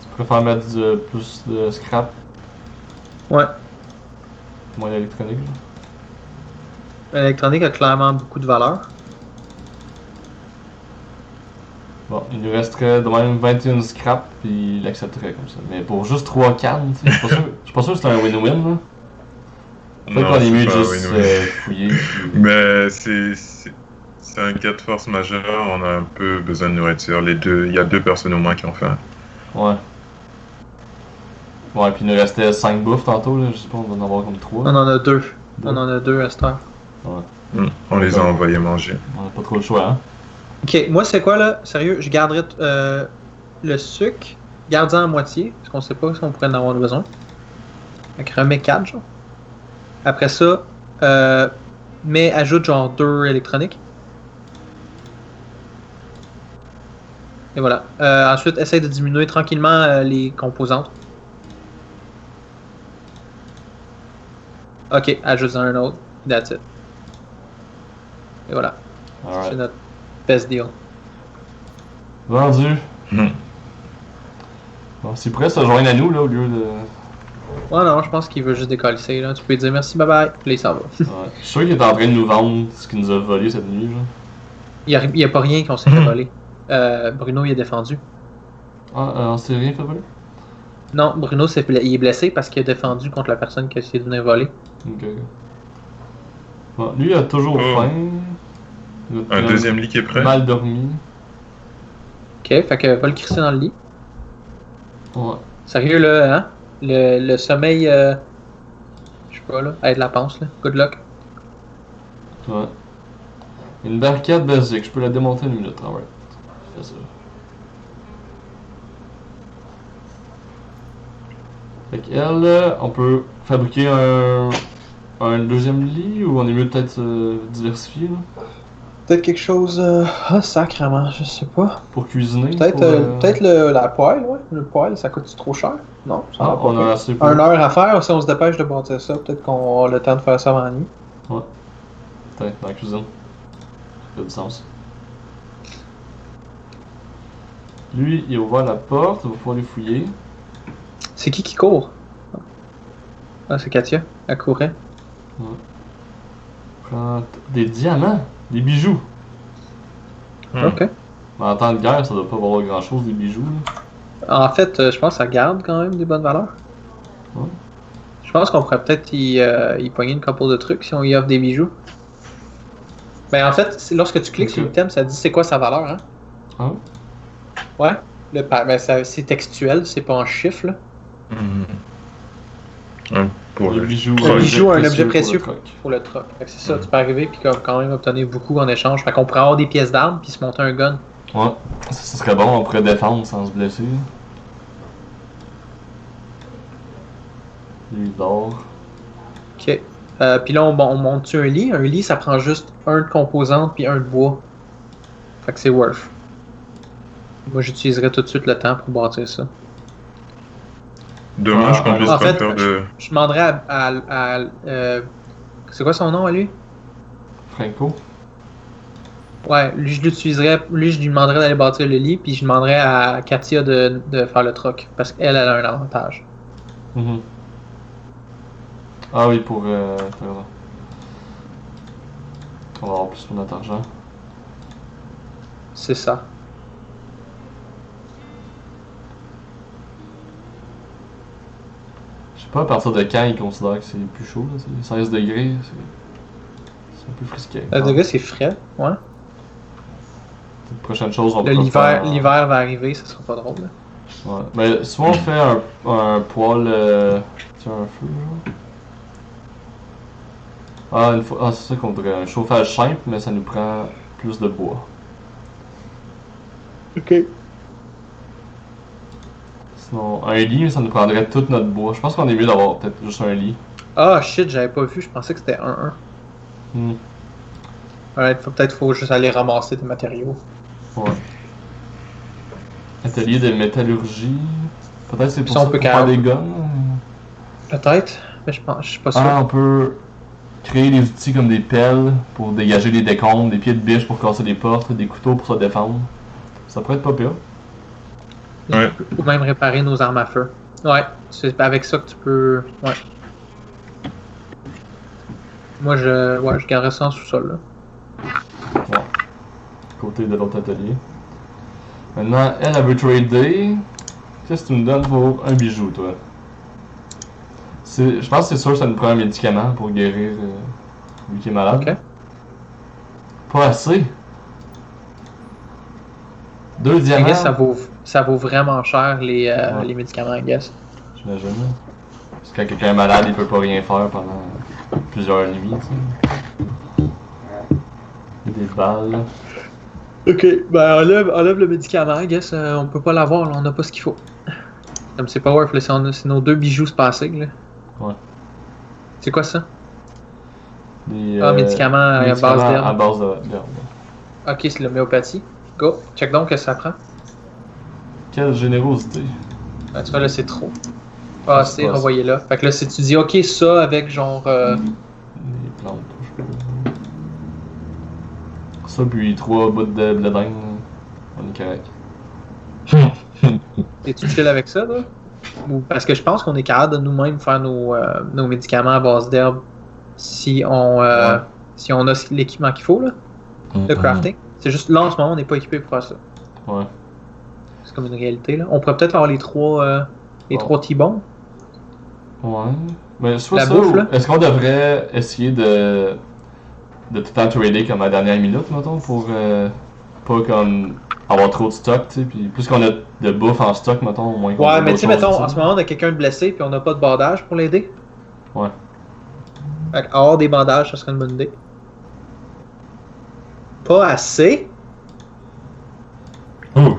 Tu préfères mettre plus de scrap, Ouais. moins d'électronique, genre? L'électronique a clairement beaucoup de valeur. Bon, il nous resterait de même 21 scrap, puis il l'accepterait comme ça. Mais pour juste 3 cannes, tu sais, je suis pas sûr que c'est un win-win, là. Peut-être Non, qu'on est c'est mieux de pas juste win-win. fouiller. Puis... Mais c'est un cas de force majeure. On a un peu besoin de nourriture. Il y a 2 personnes au moins qui ont faim. Ouais. Ouais, puis il nous restait 5 bouffes tantôt, là. Je sais pas, on va en avoir comme 3. On en a deux. On en a deux à cette heure. Ouais. On les a envoyés manger. On a pas trop le choix, hein. Ok, moi c'est quoi là? Sérieux, je garderais le sucre, garde-en à moitié, parce qu'on sait pas si on pourrait en avoir besoin. Fait que remets 4, genre. Après ça, mais ajoute genre 2 électroniques. Et voilà. Ensuite, essaye de diminuer tranquillement les composantes. Ok, ajoute-en un autre. That's it. Et voilà. C'est Alright. notre best deal. Vendu. Hmm. Bon, s'il pourrait se joindre à nous, là, au lieu de. Ouais, non, je pense qu'il veut juste décoller là. Tu peux lui dire merci, bye bye. Puis là, il s'en va. Ouais. Je suis sûr qu'il est en train de nous vendre ce qu'il nous a volé cette nuit, genre. Il y a pas rien qu'on s'est fait voler. Bruno, il est défendu. Ah, on s'est rien fait voler? Non, Bruno, il est blessé parce qu'il a défendu contre la personne qui a essayé de venir voler. Ok. Bon, lui, il a toujours Oh. faim. Il a Un deuxième lit qui est prêt. mal dormi. Ok, fait que va le crisser dans le lit. Ouais. Sérieux, là, hein? Le sommeil, je sais pas, là, aide la panse, là. Good luck. Ouais. Une barricade basique, je peux la démonter une minute. Alright. Fais ça. Fait qu'elle, on peut fabriquer un deuxième lit ou on est mieux peut-être diversifier là? Peut-être quelque chose. Ah, sacrément, je sais pas. Pour cuisiner? Peut-être pour, la poêle, ouais. Le poêle, ça coûte trop cher? Non, ça Ah, va pas. on a assez pour. 1 heure à faire, si on se dépêche de bâtir ça, peut-être qu'on a le temps de faire ça avant la nuit. Ouais. Peut-être dans la cuisine. Ça fait du sens. Lui, il a ouvert la porte, il va pouvoir les fouiller. C'est qui court? Ah, c'est Katia. Elle courait. Prends des diamants, des bijoux. Ok. Mais en temps de guerre, ça doit pas valoir grand chose, des bijoux. Là. En fait, je pense que ça garde quand même des bonnes valeurs. Ouais. Je pense qu'on pourrait peut-être y pogner une couple de trucs si on y offre des bijoux. Ben en fait, lorsque tu cliques Ok. sur l'item, ça dit c'est quoi sa valeur, hein? Ah Ouais. Ben, c'est textuel, c'est pas en chiffres, là. Pour les le bijoux, Un bijou, un objet pour précieux le troc. pour le troc. Fait que c'est ça, tu peux arriver puis quand même obtenir beaucoup en échange. Fait qu'on pourrait avoir des pièces d'armes puis se monter un gun. Ouais, ça serait bon, on pourrait défendre sans se blesser. Lui, il dort. Ok. Puis là, on monte-tu un lit? Un lit, ça prend juste un de composante puis un de bois. Fait que c'est worth. Moi, j'utiliserai tout de suite le temps pour bâtir ça. Dommage Ah, qu'on puisse en pas fait, faire de. Je demanderais c'est quoi son nom à lui? Franco. Ouais, lui, je l'utiliserais. Lui, je lui demanderais d'aller bâtir le lit, puis je demanderais à Katia de faire le troc. Parce qu'elle, elle a un avantage. Mhm. Ah oui, pour. T'as raison. On va avoir plus pour notre argent. C'est ça. Je sais pas à partir de quand ils considèrent que c'est plus chaud, là. C'est 16 degrés, c'est un peu frisqué. 16 degrés, c'est frais, ouais. Une prochaine chose, on peut L'hiver faire... l'hiver va arriver, ça sera pas drôle. Là. Ouais. Mais souvent on fait un poêle... tu vois, un feu, genre. C'est ça qu'on voudrait. Un chauffage simple, mais ça nous prend plus de bois. Ok. Sinon, un lit, ça nous prendrait tout notre bois. Je pense qu'on est mieux d'avoir peut-être juste un lit. Ah shit, j'avais pas vu, je pensais que c'était 1-1. Ouais, faut juste aller ramasser des matériaux. Ouais. Atelier de métallurgie. Peut-être c'est pour Ça, ça on peut qu'on faire des guns. Peut-être, mais je suis pas sûr. On peut créer des outils comme des pelles pour dégager les décombres, des pieds de biche pour casser des portes, des couteaux pour se défendre. Ça pourrait être pas pire. Ouais. Ou même réparer nos armes à feu. Ouais, c'est avec ça que tu peux. Ouais. Moi, je garderais ça en sous-sol, là. Ouais. Côté de l'autre atelier. Maintenant, elle veut trader. Qu'est-ce que tu me donnes pour un bijou, toi? Je pense que c'est sûr que ça nous prend un médicament pour guérir lui qui est malade. Ok. Pas assez. 2 I diamants. guess ça vaut vraiment cher les médicaments, I guess. J'imagine. Parce que quand quelqu'un est malade, il peut pas rien faire pendant plusieurs nuits, tu sais. Des balles. Ok, ben enlève le médicament, I guess. On peut pas l'avoir, là, on a pas ce qu'il faut. Comme c'est pas worth, là, c'est nos 2 bijoux spacés, là. Ouais. C'est quoi ça? Des médicaments à base d'herbe. À base d'herbe. Ok, c'est l'homéopathie. Go, check donc ce que ça prend. Quelle générosité. Ben, tu vois, là, c'est trop. Ah, c'est renvoyé-là. Fait que là, si tu dis, ok, ça avec genre. Des plantes, je sais pas. Ça, puis 3 bouts de blé d'Inde, on est correct. T'es-tu chill avec ça, là? Ou parce que je pense qu'on est capable de nous-mêmes faire nos médicaments à base d'herbe si on a l'équipement qu'il faut, là. Le crafting. C'est juste là, en ce moment, on n'est pas équipé pour faire ça. Ouais. C'est comme une réalité, là. On pourrait peut-être avoir les 3 T-bones. Ouais. Mais soit La ça, bouffe, là. est-ce qu'on devrait essayer de tout le temps trader comme à la dernière minute, mettons, pour pas comme avoir trop de stock, tu sais, puis plus qu'on a de bouffe en stock, mettons, au moins qu'on Ouais, a mais tu sais, d'autres choses mettons, en utiles. ce moment, on a quelqu'un de blessé puis on n'a pas de bandage pour l'aider. Ouais. Fait avoir des bandages, ça serait une bonne idée. Pas assez. Oh.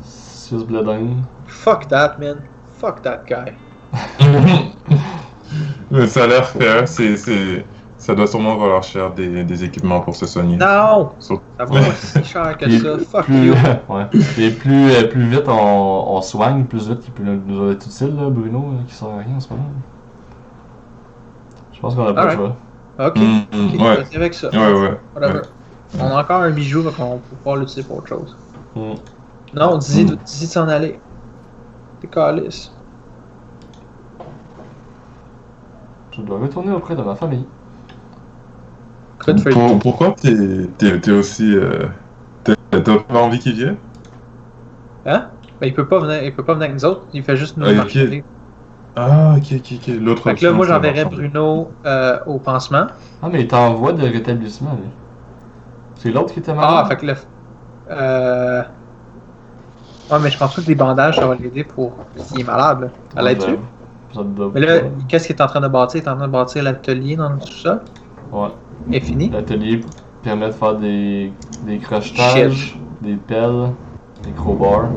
6 blé d'Inde. Fuck that, man. Fuck that guy. Mais ça a l'air fair, ça doit sûrement valoir cher des équipements pour se soigner. Non! Sauf- Ça vaut pas si cher que Puis ça. Fuck plus, you. ouais. Et plus vite on soigne, plus vite il peut nous être utile, là, Bruno, qui sert à rien en ce moment. Je pense qu'on a pas le Alright. choix. Ok. Ok, ouais. vas-y avec ça. Ouais. Whatever. On a encore un bijou, donc on peut pouvoir l'utiliser pour autre chose. Mm. Non, dis-y de s'en aller. T'es calice. Je dois retourner auprès de ma famille. Good for you. Pourquoi t'es aussi... T'as pas envie qu'il vienne? Hein? Ben, il peut pas venir avec nous autres, il fait juste nous Ok. marcher. Ah, ok. L'autre Fait que là, option, moi, ça j'enverrais marche. Bruno au pansement. Ah, mais il t'envoie de rétablissement, lui. C'est l'autre qui était malade? Ah, fait que là. Ouais, mais je pense pas que des bandages, ça va l'aider pour s'il est malade, là. Ça l'aide-tu? Ça te doit Mais là, pas. qu'est-ce qu'il est en train de bâtir? Il est en train de bâtir l'atelier dans le sous-sol. Ouais. Et fini. L'atelier permet de faire des crochetages, des pelles, des crowbars.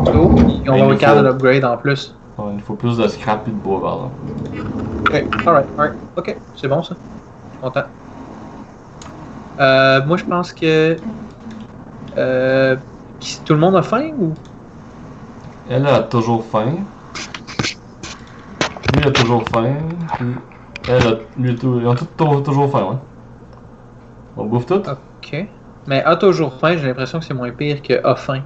So, puis on Mais va il regarder faut- l'upgrade en plus. Ouais, il faut plus de scrap et de bois, par exemple. Ok, alright. Ok, c'est bon ça. Content. Moi, je pense que. Tout le monde a faim ou? Elle a toujours faim. Lui a toujours faim. Puis ils ont toujours faim, ouais. On bouffe tout? Ok. Mais a toujours faim, j'ai l'impression que c'est moins pire que a faim.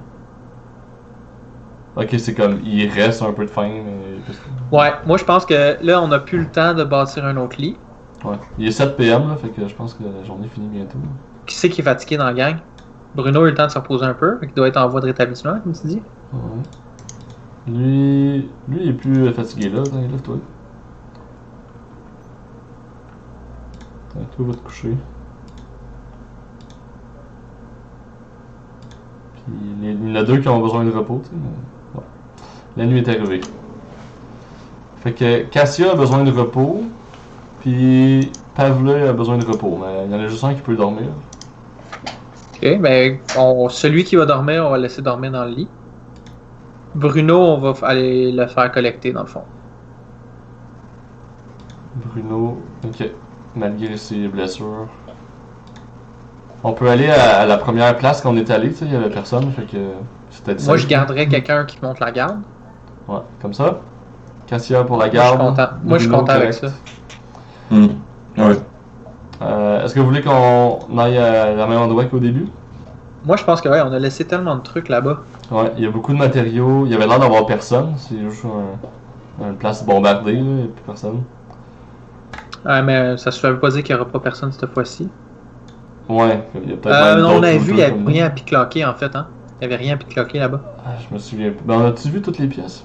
Ok, c'est comme, il reste un peu de faim, mais... Ouais, moi je pense que là, on n'a plus le temps de bâtir un autre lit. Ouais. Il est 7 PM, là, fait que je pense que la journée finit bientôt. Qui c'est qui est fatigué dans la gang? Bruno a eu le temps de se reposer un peu, fait qu'il doit être en voie de rétablissement, comme tu dis. Ouais. Lui, il est plus fatigué là. Attends, lève-toi. Attends, toi, va te coucher. Puis il y en a deux qui ont besoin de repos, tu sais. Mais... Bon. La nuit est arrivée. Fait que Cassia a besoin de repos, puis Pavle a besoin de repos, mais il y en a juste un qui peut dormir. Ok, ben, celui qui va dormir, on va le laisser dormir dans le lit. Bruno, on va aller le faire collecter dans le fond. Bruno, ok, malgré ses blessures. On peut aller à la première place qu'on est allé, tu sais, il y avait personne, fait que c'était Moi, je garderais quelqu'un qui monte la garde. Ouais, comme ça. Cassia pour la Moi, je suis garde. content. Moi, je suis Bruno, content avec correct. ça. Ouais. Est-ce que vous voulez qu'on aille à la même endroit qu'au début? Moi, je pense que ouais, on a laissé tellement de trucs là-bas. Ouais, il y a beaucoup de matériaux. Il y avait l'air d'avoir personne. C'est juste une place bombardée, là. Il n'y a plus personne. Ouais, mais ça se fait pas dire qu'il n'y aura pas personne cette fois-ci. Ouais, il y a peut-être même Non, on d'autres avait vu, il n'y looters avait comme rien nous. à picloquer en fait, hein. Il n'y avait rien à picloquer là-bas. Ah, je me souviens plus. Ben, on a-tu vu toutes les pièces?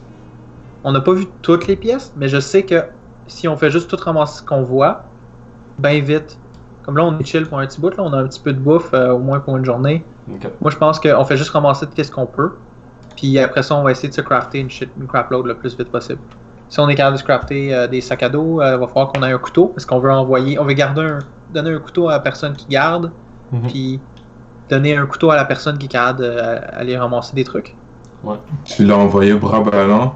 On n'a pas vu toutes les pièces, mais je sais que si on fait juste tout ramasser ce qu'on voit, ben vite. Comme là, on est chill pour un petit bout, là, on a un petit peu de bouffe, au moins pour une journée. Ok. Moi, je pense qu'on fait juste ramasser de ce qu'on peut. Puis après ça, on va essayer de se crafter une crapload le plus vite possible. Si on est capable de se crafter des sacs à dos, il va falloir qu'on ait un couteau, parce qu'on veut donner un couteau à la personne qui garde, Mhm. puis donner un couteau à la personne qui est capable d'aller ramasser des trucs. Tu l'as envoyé bras ballants.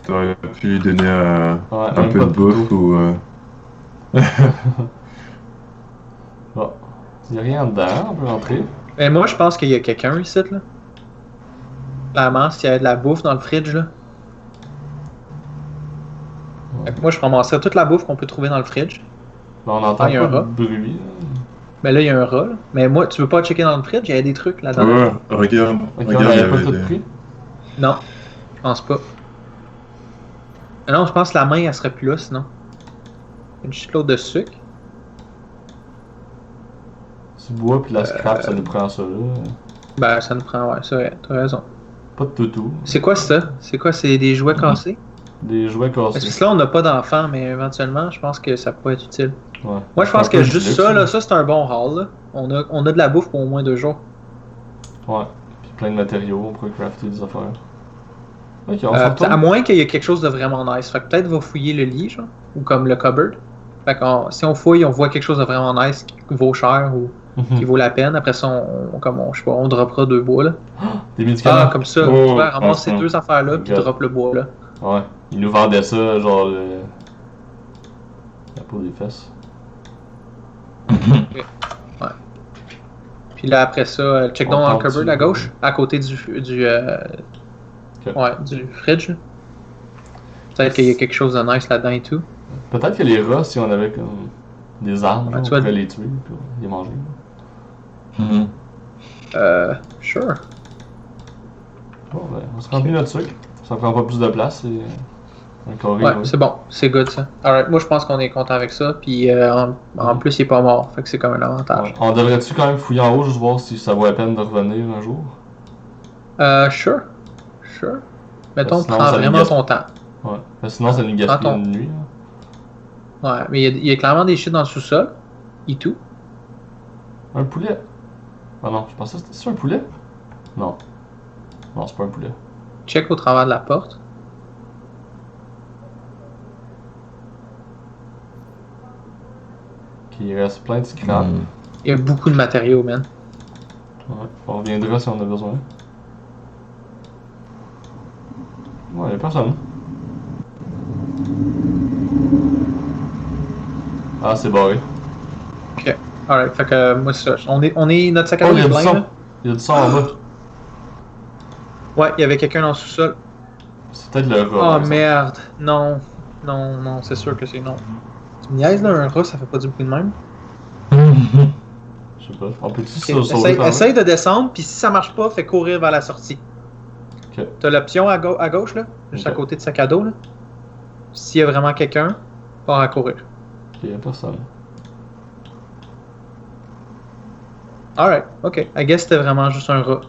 T'aurais pu lui donner Ouais, un même peu pas de de bouffe couteau. ou. Bon. Il n'y a rien dedans, on peut rentrer. Et moi, je pense qu'il y a quelqu'un ici, là. Clairement, s'il y avait de la bouffe dans le fridge, là. Fait que moi, je ramasserais toute la bouffe qu'on peut trouver dans le fridge. Là, on entend Ah, il y a pas un de rat. bruit. Là. Mais là, il y a un rat, là. Mais moi, tu veux pas checker dans le fridge? Il y a des trucs là-dedans. Ouais, regarde. Ok, on regarde, il y n'avait pas avait tout des- pris. Non, je pense pas. Ah non, je pense que la main, elle serait plus là, sinon. Une shitload de sucre. Du bois puis la scrap, ça nous prend ça là. Ben, ça nous prend, ouais, c'est vrai, t'as raison. Pas de toutou. C'est quoi ça? C'est quoi? C'est des jouets cassés? Des jouets Parce que cassés. là, on n'a pas d'enfants, mais éventuellement, je pense que ça pourrait être utile. Ouais. Moi, je pense Un peu que du juste luxe, ça, là, ça, c'est un bon haul, là. On a de la bouffe pour au moins 2 jours. Ouais. Puis plein de matériaux, on pourrait crafter des affaires. Ok, on se À retourne. moins qu'il y ait quelque chose de vraiment nice. Fait que peut-être va fouiller le lit, genre. Ou comme le cupboard. Fait que si on fouille, on voit quelque chose de vraiment nice qui vaut cher ou qui Mhm. vaut la peine. Après ça, je sais pas, on droppera 2 bois, là. Des médicaments. Ah, comme ça, Oh, tu vas ramasser ces franchement. 2 affaires-là, puis God. drop le bois, là. Ouais. Ils nous vendaient ça, genre la peau des fesses. Puis là, après ça, check On donc dans le tente cupboard du- à gauche, à côté du Ok. ouais, du fridge. Là. Peut-être qu'il y a quelque chose de nice là-dedans et tout. Peut-être que les rats, si on avait comme des armes, Ouais, genre, tu on vois- pourrait les tuer puis les manger. Mhm. Sure. Bon, ben, on se remplit notre sucre. Ça prend pas plus de place. C'est un carré. Ouais, c'est bon, c'est good ça. Alright, moi je pense qu'on est content avec ça, puis en plus il est pas mort, fait que c'est comme un avantage. Ouais. On devrait-tu quand même fouiller en haut, juste voir si ça vaut la peine de revenir un jour? Sure. Mettons, Sinon, prends ça nous vraiment gaspille. ton temps. Ouais. Parce que sinon, ça nous gaspille Attends. une nuit. Là. Ouais, mais il y a clairement des shit dans le sous-sol, et tout. Un poulet. Ah non, je pensais que c'était ça un poulet? Non. Non, c'est pas un poulet. Check au travers de la porte. Ok, il reste plein de scrap. Mhm. Il y a beaucoup de matériaux, man. Ouais. On reviendra si on a besoin. Ouais, y'a personne. Ah, c'est barré. Ok. Alright, fait que moi c'est ça. Notre sac à Oh, dos il y est a du plein, son. là. Il y a du son en bas. Ouais, il y avait quelqu'un dans le sous-sol. C'est peut-être le rat. Oh par exemple. merde. Non, c'est sûr que c'est non. Tu me niaises là, un rat, ça fait pas du bruit de même. Je sais pas. On peut-tu Ok, se sauver par là? essaye de descendre, puis si ça marche pas, fais courir vers la sortie. Ok. T'as l'option à gauche, là, juste Ok. à côté de sac à dos, là. S'il y a vraiment quelqu'un, part à courir. Ok, y'a personne. Alright, ok. I guess c'était vraiment juste un rat.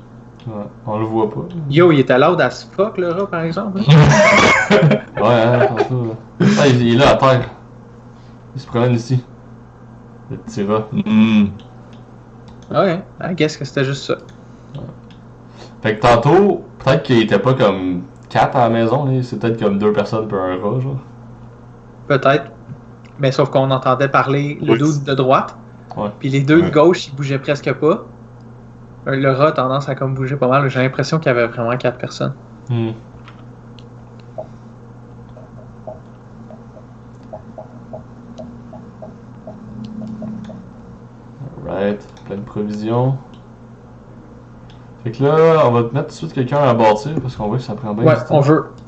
Ouais, on le voit pas. Yo, il était loud as fuck, le rat, par exemple. Ouais, tantôt. Ah, il est là à terre. Il se promène ici. Le petit rat. Ouais, I guess que c'était juste ça. Fait que tantôt, peut-être qu'il était pas comme 4 à la maison, là. C'est peut-être comme 2 personnes pour un rat, genre. Peut-être. Mais sauf qu'on entendait parler le Oui. dude de droite. Ouais. Puis les deux de Ouais. gauche, ils bougeaient presque pas. Le rat a tendance à comme bouger pas mal. J'ai l'impression qu'il y avait vraiment 4 personnes. Alright, plein de provisions. Fait que là, on va te mettre tout de suite quelqu'un à bâtir parce qu'on voit que ça prend bien Ouais, du temps.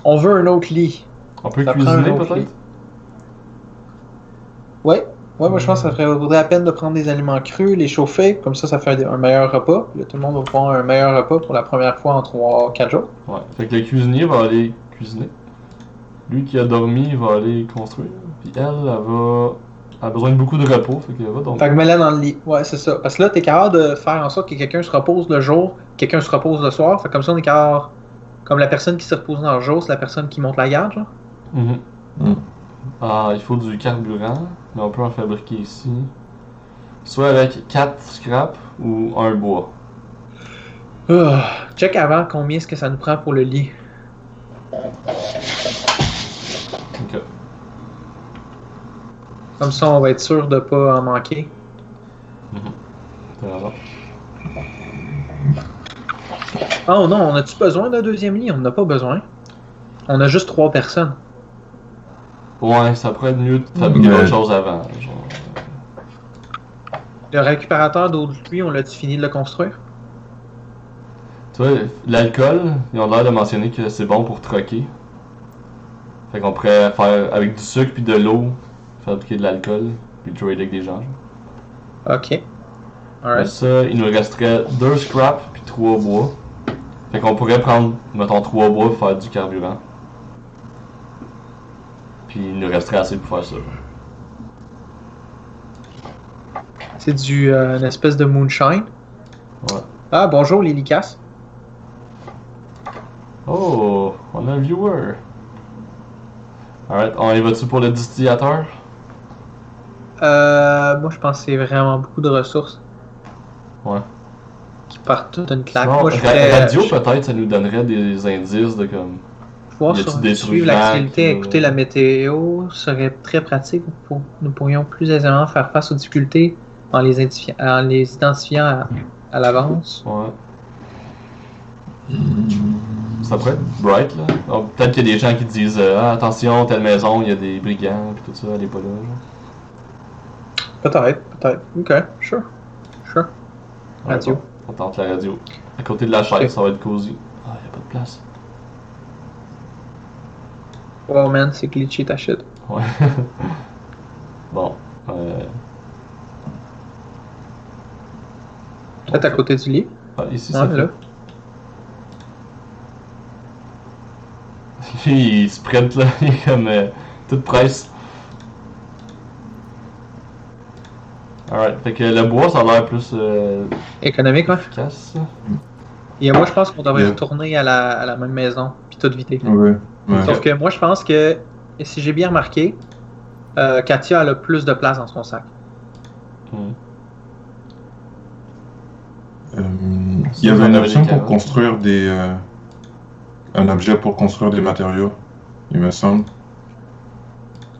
on veut un autre lit. On peut ça prend cuisiner un autre peut-être? lit. Ouais, moi je pense que ça vaudrait la peine de prendre des aliments crus, les chauffer, comme ça fait un meilleur repas. Là, tout le monde va pouvoir un meilleur repas pour la première fois en 3-4 jours. Ouais. Fait que le cuisinier va aller cuisiner. Lui qui a dormi, il va aller construire. Puis elle a besoin de beaucoup de repos, fait qu'elle va dormir. Fait que mets-la dans le lit. Ouais, c'est ça. Parce que là, t'es capable de faire en sorte que quelqu'un se repose le jour, quelqu'un se repose le soir. Fait que comme ça, on est capable. Comme la personne qui se repose dans le jour, c'est la personne qui monte la garde, genre. Ah, il faut du carburant, mais on peut en fabriquer ici. Soit avec 4 scraps ou un bois. Check avant combien est-ce que ça nous prend pour le lit. Ok. Comme ça, on va être sûr de pas en manquer. T'as raison. Oh non, on a-tu besoin d'un deuxième lit? On n'en a pas besoin. On a juste 3 personnes. Ouais, ça pourrait être mieux de fabriquer d'autres choses avant. Genre. Le récupérateur d'eau de pluie, on l'a-tu fini de le construire? Tu vois, l'alcool, ils ont l'air de mentionner que c'est bon pour troquer. Fait qu'on pourrait faire avec du sucre puis de l'eau, fabriquer de l'alcool, puis le trader avec des gens. Ok. Pour Alright. ça, il nous resterait 2 scraps puis 3 bois. Fait qu'on pourrait prendre, mettons, 3 bois pour faire du carburant. Puis il nous resterait assez pour faire ça. C'est une espèce de moonshine. Ouais. Ah, bonjour les Licas. Oh, on a un viewer. Alright, on y va-tu pour le distillateur? Moi je pense que c'est vraiment beaucoup de ressources. Ouais. Qui partent d'une claque. Sinon, Moi je ferais. radio peut-être, ça nous donnerait des indices de comme... Pouvoir Y a-t-il des suivre trucs l'actualité, vagues, écouter la météo serait très pratique. Nous pourrions plus aisément faire face aux difficultés en les identifiant à l'avance. Ouais. Ça pourrait être bright là. Donc, peut-être qu'il y a des gens qui disent ah, attention, telle maison, il y a des brigands, pis tout ça, elle est pas là. Genre. Peut-être. Ok, sure. Ouais, Radio. bon, on tente la radio. À côté de la chaise, Ok. ça va être cosy. Ah, y a pas de place. Oh man, c'est glitchy ta shit. Ouais. Bon. Peut-être à côté du lit. Ah, ici, Ouais, c'est là. fait. Lui, il se prête là, il est comme toute presse. Alright, fait que le bois, ça a l'air plus Économique, ouais. efficace. Et moi je pense qu'on devrait Yeah. retourner à la même maison, puis tout vider. Ouais. Ouais. Sauf que moi je pense que, si j'ai bien remarqué, Katia elle a plus de place dans son sac. Hmm. Il y avait une option pour construire un objet pour construire des matériaux, il me semble.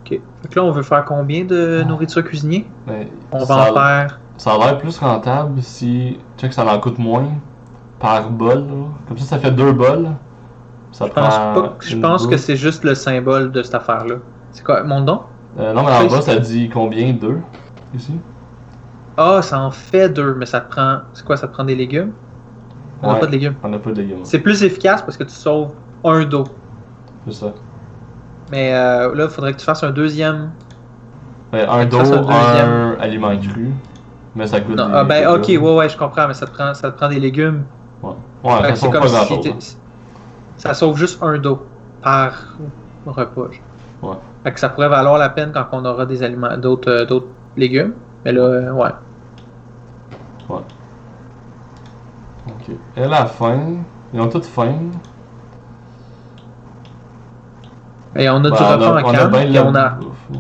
Ok. Fait que là on veut faire combien de nourriture cuisinier? Mais On ça va a- en faire. Ça a l'air plus rentable si. Tu sais que ça en coûte moins par bol. Là. Comme ça fait 2 bols. Ça Je pense que c'est juste le symbole de cette affaire-là. C'est quoi, mon don? non, mais en bas, ça dit combien 2 ici? Ah, ça en fait 2, mais ça te prend. C'est quoi, ça te prend des légumes? On n'a Ouais. pas de légumes. On n'a pas de légumes. C'est plus efficace parce que tu sauves un dos. C'est ça. Mais là, il faudrait que tu fasses un deuxième. Ouais, un dos, Ça, c'est le deuxième. un aliment cru. Mais ça coûte. Non, des- ah, ben des ok, légumes. ouais, je comprends, mais ça te prend des légumes. Ouais, Fait ça que c'est sauve comme pas si grand chose. t'es- ça sauve juste un dos par repas. Ouais. Fait que ça pourrait valoir la peine quand on aura des aliments, d'autres légumes. Mais là, ouais. Ok. Ok. Elle a faim. Ils ont toutes faim. Et on a du Ben, repas en on a canne, bien et la on a... bouffe, là.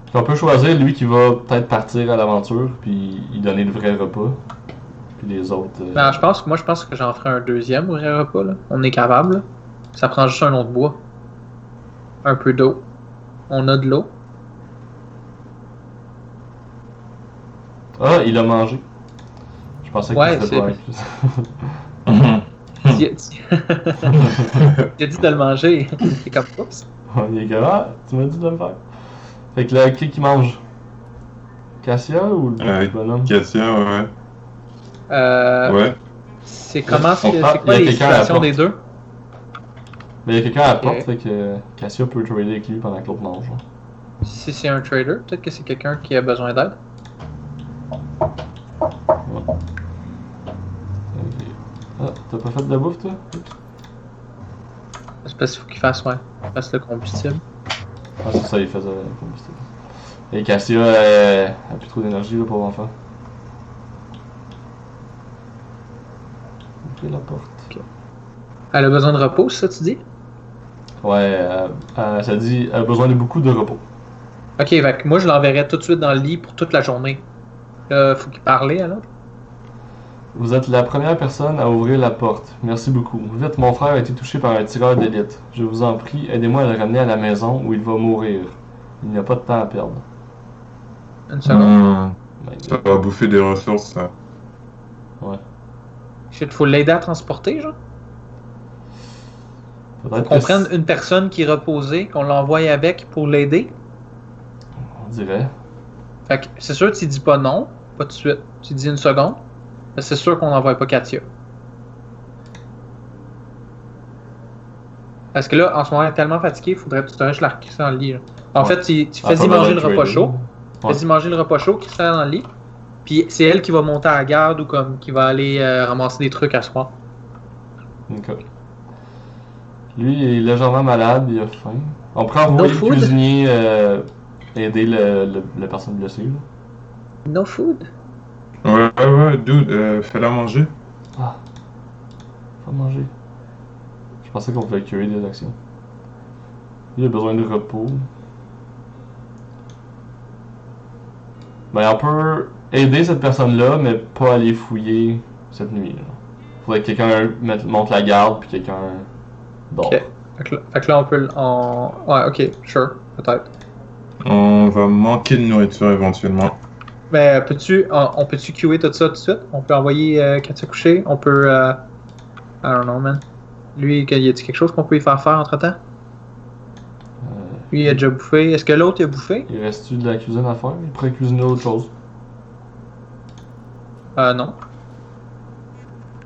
Puis on peut choisir lui qui va peut-être partir à l'aventure, puis il donner le vrai repas. Puis les autres. Ben, je pense que j'en ferai un deuxième vrai repas, là. On est capable, là. Ça prend juste un autre bois. Un peu d'eau. On a de l'eau. Ah, il a mangé. Je pensais qu'il Ouais, serait pas c'est... Il a dit de le manger. C'est comme, oups. Il est comme, ah, tu m'as dit de le faire. Fait que là, qui mange? Cassia ou le bonhomme? Cassia, ouais. Ouais. C'est comment, c'est Il y quoi a les quelqu'un à la situations porte. des deux? Mais il y a quelqu'un à la Ok. porte, fait que Cassia peut trader avec lui pendant que l'autre mange. Hein. Si c'est un trader, peut-être que c'est quelqu'un qui a besoin d'aide. Ok. Ah, t'as pas fait de la bouffe, toi? C'est parce qu'il faut qu'il fasse, ouais. Il fasse le combustible. Ah, c'est ça, il faisait le combustible. Et Cassia a plus trop d'énergie, là, pour enfant. Ouvrez la porte. Elle a besoin de repos, c'est ça tu dis? Ouais, ça dit, elle a besoin de beaucoup de repos. Ok, fait que moi je l'enverrai tout de suite dans le lit pour toute la journée. Faut qu'il parle alors. Vous êtes la première personne à ouvrir la porte. Merci beaucoup. Vite, mon frère a été touché par un tireur d'élite. Je vous en prie, aidez-moi à le ramener à la maison où il va mourir. Il n'y a pas de temps à perdre. Une seconde. Ça va bouffer des ressources, ça. Shit, faut l'aider à transporter, genre? Peut-être Qu'on que prenne une personne qui est reposée, qu'on l'envoie avec pour l'aider. on dirait. Fait que c'est sûr que tu dis pas non, pas tout de suite. Tu dis une seconde. C'est sûr qu'on n'envoie pas Katia. Parce que là, en ce moment, elle est tellement fatiguée, faudrait que tu te je la recrisser dans le lit. Là. En fait, tu fais-y manger le repas chaud. Fais-y manger le repas chaud, crisser dans le lit. Puis c'est elle qui va monter à la garde ou comme qui va aller ramasser des trucs à soir. Ok. Lui, il est légèrement malade, il a faim. On pourrait envoyer le food? cuisinier aider la personne blessée. Là. No food. Ouais, dude, fais-la manger. Ah. Faut manger. Je pensais qu'on pouvait curer des actions. Il a besoin de repos. Ben, on peut aider cette personne-là, mais pas aller fouiller cette nuit. Là. Faudrait que quelqu'un monte la garde, puis quelqu'un dort. Ok. Fait que là, on peut. Ouais, ok, sure, peut-être. On va manquer de nourriture éventuellement. Mais on peut-tu QA tout ça tout de suite? On peut envoyer Katia coucher? On peut. I don't know, man. Lui, y a-t-il quelque chose qu'on peut lui faire entre-temps? Lui, il a déjà bouffé. Est-ce que l'autre, il a bouffé? Il reste-tu de la cuisine à faire? Il pourrait cuisiner autre chose. Non.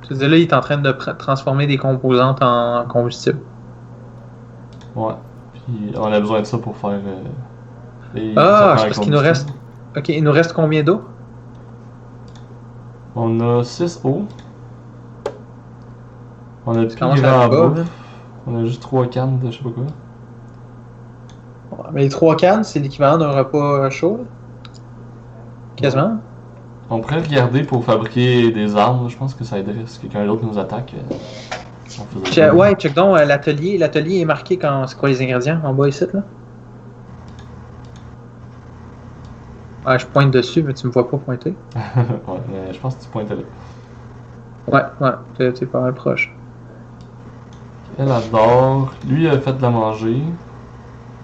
Je veux dire, là, il est en train de transformer des composantes en combustible. Ouais. Puis on a besoin de ça pour faire. C'est parce qu'il nous reste. Ok, il nous reste combien d'eau? On a 6 eaux. On a plus commence grand à être bas, bouffe. man. On a juste 3 cannes de je sais pas quoi. Ouais, mais les 3 cannes, c'est l'équivalent d'un repas chaud, là. Quasiment. On pourrait regarder pour fabriquer des armes. Je pense que ça aiderait si quelqu'un d'autre nous attaque. On faisait ça. Ouais, check donc l'atelier. L'atelier est marqué quand. C'est quoi les ingrédients en bas ici, là? Ouais, je pointe dessus, mais tu me vois pas pointer. Ouais, mais je pense que tu pointes là. Ouais, t'es pas mal proche. Elle adore. Lui, il a fait de la manger.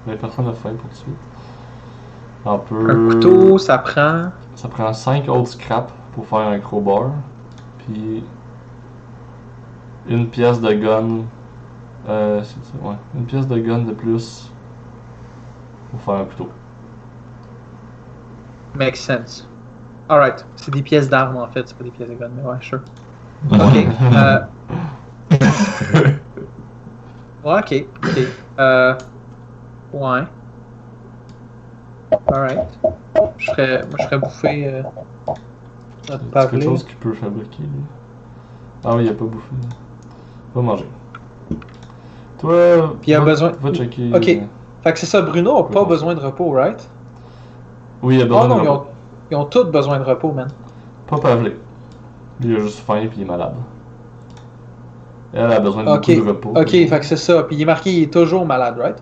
Mais personne n'a faim pour tout de suite. On peut... Un couteau, ça prend. Ça prend 5 autres scraps pour faire un crowbar. Puis... une pièce de gun. C'est ça, ouais. Une pièce de gun de plus pour faire un couteau. Makes sense. Alright. C'est des pièces d'armes en fait, c'est pas des pièces de gun, mais ouais, sure. Ok. Ouais, ok. Ouais. Alright. Moi, je ferais bouffer notre C'est pavelé. quelque chose qu'il peut fabriquer, lui. Ah oui, il a pas bouffé. Va manger. Toi, Puis il a besoin. va checker. Ok. Fait que c'est ça, Bruno a pas Ouais. besoin de repos, right? Oui, il a Oh besoin non, de repos. ils ont tous besoin de repos, man. Pas pavelé. Lui, il a juste faim puis il est malade. Elle a besoin de Ok, beaucoup de repos. ok, fait que c'est ça. Puis il est marqué, il est toujours malade, right?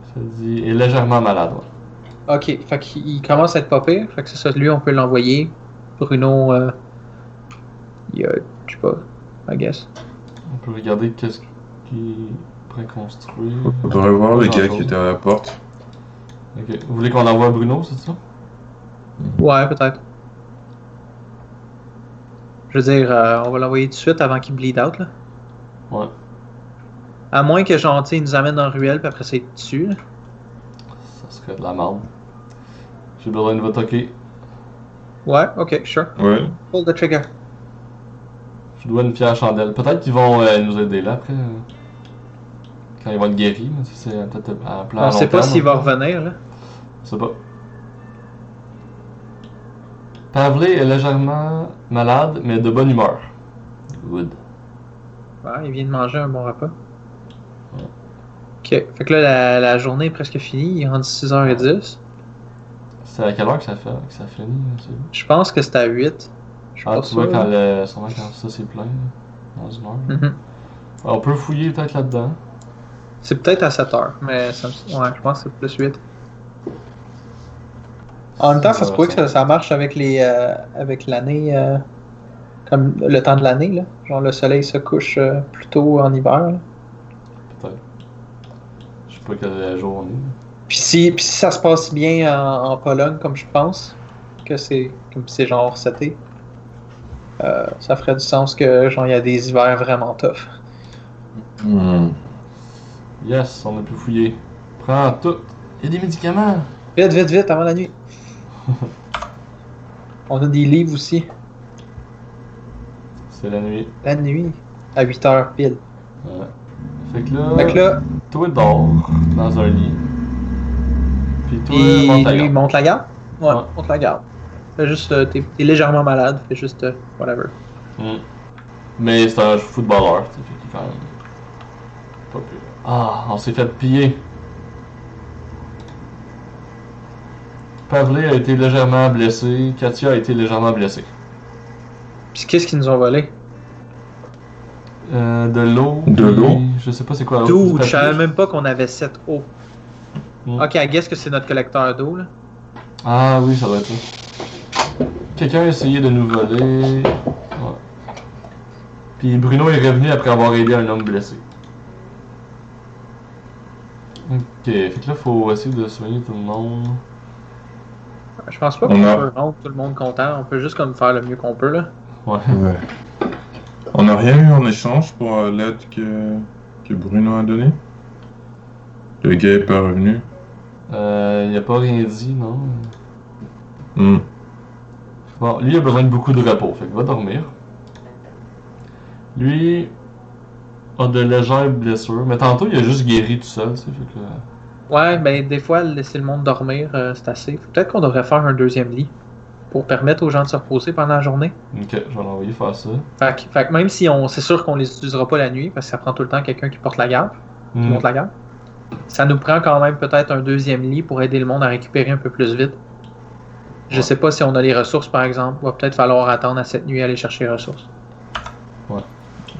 Ça dit, il est légèrement malade, ouais. Ok, fait qu'il commence à être pas pire. Fait que c'est ça, lui, on peut l'envoyer. Bruno, il a, je sais pas, I guess. On peut regarder qu'est-ce qu'il pourrait construire. Faudrait voir Pas les gars grand-chose. qui étaient à la porte. Ok. Vous voulez qu'on envoie Bruno, c'est ça? Ouais, peut-être. Je veux dire, on va l'envoyer tout de suite avant qu'il bleed out, là. Ouais. À moins que, genre, tu sais, il nous amène dans le ruelle, puis après, c'est dessus, là. Ça serait de la merde. J'ai besoin de votre OK. Ouais, ok, sure. Ouais. Pull the trigger. Je dois une pierre chandelle. Peut-être qu'ils vont nous aider là après. Quand ils vont être guéris. Mais ça, c'est peut-être un plan à On long sait pas terme, s'il va encore. revenir, là. Je sais pas. Pavlé est légèrement malade, mais de bonne humeur. Good. Ouais, il vient de manger un bon repas. Ouais. Ok, fait que là, la journée est presque finie. Il est rendu 6h10. C'est à quelle heure que ça finit? C'est où? Je pense que c'est à 8. Je suis Ah, pas tu sûr. vois, sûrement quand ça c'est plein, là, dans une heure. Mhm. Ouais, on peut fouiller peut-être là-dedans. C'est peut-être à 7h, mais ouais, je pense que c'est plus 8. En même temps, ça se pourrait que ça marche avec avec l'année, comme le temps de l'année, là. Genre le soleil se couche plus tôt en hiver, là. Peut-être. Je sais pas quel jour on est. Puis si ça se passe bien en Pologne, comme je pense, que c'est genre cet été, ça ferait du sens que genre il y a des hivers vraiment tough. Yes, on a pu fouiller. Prends tout. Il y a des médicaments. Vite, vite, vite, avant la nuit. On a des livres aussi. C'est la nuit. La nuit, à 8h pile. Ouais. Fait que Fait que là, toi dors dans un lit. Puis toi, il, monte la lui, il garde. monte la garde. Ouais, Ouais. monte la garde. Fais juste, t'es légèrement malade, fais juste, whatever. Mais c'est un footballeur, tu sais, fait qu'il est quand même pas pire. Ah, on s'est fait piller. Pavlé a été légèrement blessé. Katia a été légèrement blessée. Puis qu'est-ce qu'ils nous ont volé? De l'eau. De puis l'eau? Je sais pas c'est quoi l'autre. D'où? du Je papier. savais même pas qu'on avait 7 eau. Mm. Ok, I guess que c'est notre collecteur d'eau, là. Ah oui, ça doit être ça. Quelqu'un a essayé de nous voler. Ouais. Puis Bruno est revenu après avoir aidé un homme blessé. Ok, fait que là, faut essayer de soigner tout le monde. Je pense pas On qu'on a- peut rendre tout le monde content. On peut juste comme faire le mieux qu'on peut, là. Ouais. Ouais. On n'a rien eu en échange pour l'aide que Bruno a donnée? Le gars est pas revenu. Il a pas rien dit, non. Hmm. Bon, lui, il a besoin de beaucoup de repos, fait qu'il va dormir. Lui a de légères blessures, mais tantôt, il a juste guéri tout seul, tu sais, fait que... Ouais, ben des fois, laisser le monde dormir, c'est assez. Peut-être qu'on devrait faire un deuxième lit pour permettre aux gens de se reposer pendant la journée. Ok, je vais l'envoyer faire ça. Fait que même si c'est sûr qu'on les utilisera pas la nuit, parce que ça prend tout le temps quelqu'un qui porte la garde, qui monte la garde, ça nous prend quand même peut-être un deuxième lit pour aider le monde à récupérer un peu plus vite. Je Ouais. sais pas si on a les ressources, par exemple. Va peut-être falloir attendre à cette nuit aller chercher les ressources.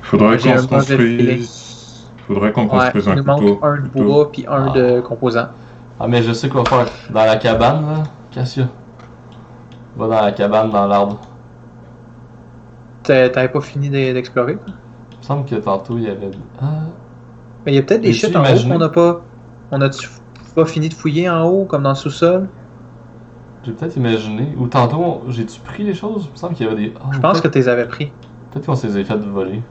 Faudrait J'ai qu'on un se mauvais construise. Faudrait qu'on Ouais, construise il un nous couteau. manque un de bois puis un de composant. Ah, mais je sais quoi faire. Dans la cabane, là, Cassia. Va dans la cabane, dans l'arbre. T'avais pas fini d'explorer? Il me semble que tantôt, il y avait... Ah... Mais il y a peut-être des Peux-tu shit en haut imaginer? qu'on n'a pas. On a-tu pas fini de fouiller en haut, comme dans le sous-sol? J'ai peut-être imaginé. Ou tantôt, j'ai-tu pris les choses? Il me semble qu'il y avait des... Ah, Je pense que peut-être- tu les avais pris. Peut-être qu'on s'est fait voler.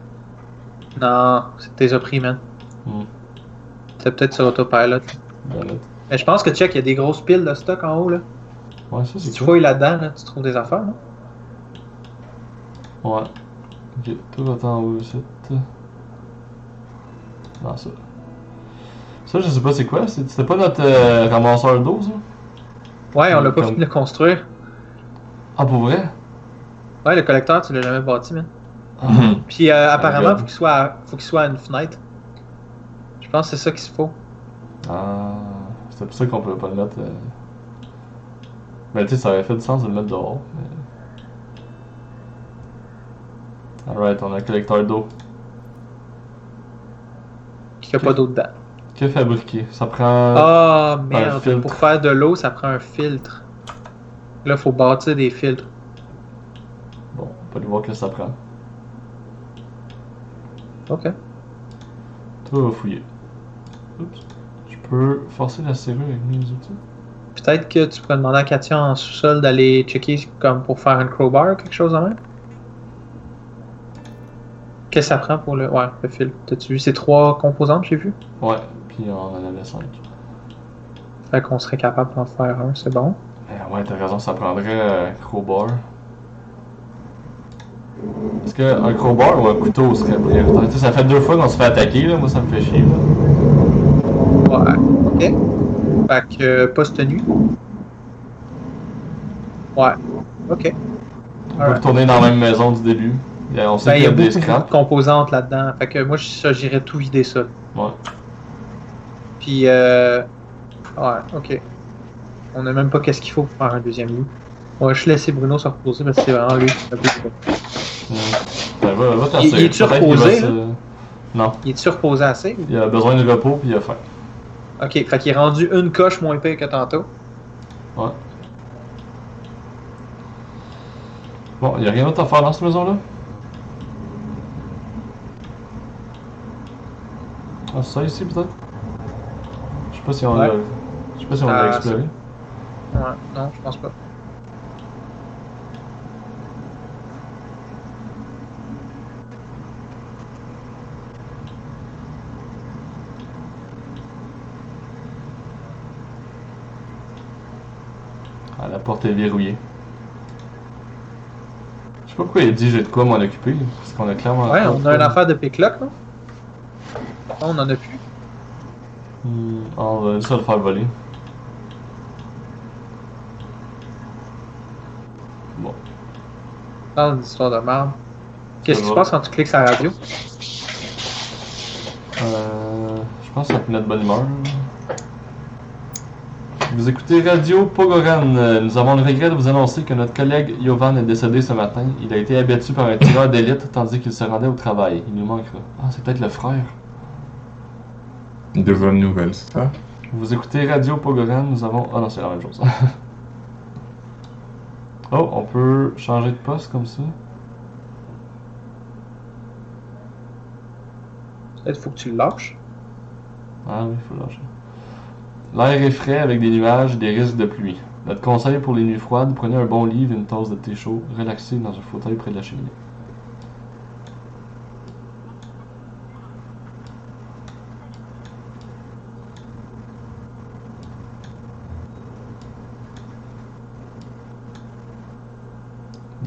Non, tu les as pris, man. Hmm. C'est peut-être sur autopilot. Damn it. Mais je pense que check, il y a des grosses piles de stock en haut, là. Ouais, ça, Si c'est tu cool. fouilles là-dedans, là, tu trouves des affaires, non? Ouais. Ok, toi, va-t'en en haut ici. Non, ça. Ça, je sais pas c'est quoi. C'était pas notre ramasseur d'eau, ça? Ouais, on l'a pas Comme- fini de construire. Ah, pour vrai? Ouais, le collecteur, tu l'as jamais bâti, man. Ah. Mhm. Puis apparemment, regarde. faut qu'il soit à une fenêtre. Je pense que c'est ça qu'il faut. Ah, c'était pour ça qu'on pouvait pas le mettre. Mais tu sais, ça aurait fait du sens de le mettre dehors. Mais... Alright, on a un collecteur d'eau. Puis qu'il n'y a pas d'eau dedans. Que fabriquer? Ça prend Ah, un merde. filtre. Pour faire de l'eau, ça prend un filtre. Là, il faut bâtir des filtres. Bon, on peut aller voir que ça prend. Ok. Toi, va fouiller. Oups. Je peux forcer la serrure avec mes outils. Peut-être que tu pourrais demander à Katia en sous-sol d'aller checker comme pour faire un crowbar ou quelque chose de même. Qu'est-ce que ça prend pour le. Ouais, le fil. T'as-tu vu ces 3 composantes que j'ai vues? Ouais, puis on en avait 5. Fait qu'on serait capable d'en faire un, c'est bon. Ouais, t'as raison, ça prendrait un crowbar. Est-ce qu'un crowbar ou un couteau serait prioritaire? Tu sais, ça fait 2 fois qu'on se fait attaquer, là. Moi ça me fait chier. Là. Ouais, ok. Fait que poste nu. Ouais, ok. On peut retourner dans la même maison du début. On sait Ben, qu'il y a des beaucoup de scraps. composantes là-dedans. Fait que moi, j'irais tout vider ça. Ouais. Puis, ouais, ok. On n'a même pas qu'est-ce qu'il faut pour faire un deuxième lit. On va juste laisser Bruno se reposer parce que c'est vraiment lui qui Ben, va Il est-tu reposé, là? Non. Il est-tu reposé assez? Il a besoin de repos puis il a faim. Ok, fait qu'il est rendu une coche moins pire que tantôt. Ouais. Bon, il n'y a rien d'autre à faire dans cette maison-là? Ah, c'est ça ici peut-être? Je sais pas si on l'a. Je sais pas si on l'a exploré. Ouais, non, je pense pas. Ah, la porte est verrouillée. Je sais pas pourquoi il dit j'ai de quoi m'en occuper, parce qu'on a clairement... Ouais, on a une affaire de pick-lock, non? Non, on en a plus. On va juste le faire voler. Bon. Dans une histoire de merde. Qu'est-ce qui se va. passe quand tu cliques sur la radio? Je pense que ça te met de bonne humeur. Vous écoutez Radio Pogoran. Nous avons le regret de vous annoncer que notre collègue Yovan est décédé ce matin. Il a été abattu par un tireur d'élite tandis qu'il se rendait au travail. Il nous manquera. Ah, c'est peut-être le frère. De bonnes nouvelles, ça. Vous écoutez Radio Pogoran. Nous avons... Ah non, c'est la même chose. Oh, on peut changer de poste comme ça. Peut-être faut que tu le lâches. Ah oui, il faut lâcher. L'air est frais avec des nuages et des risques de pluie. Notre conseil pour les nuits froides, prenez un bon livre et une tasse de thé chaud, relaxez dans un fauteuil près de la cheminée.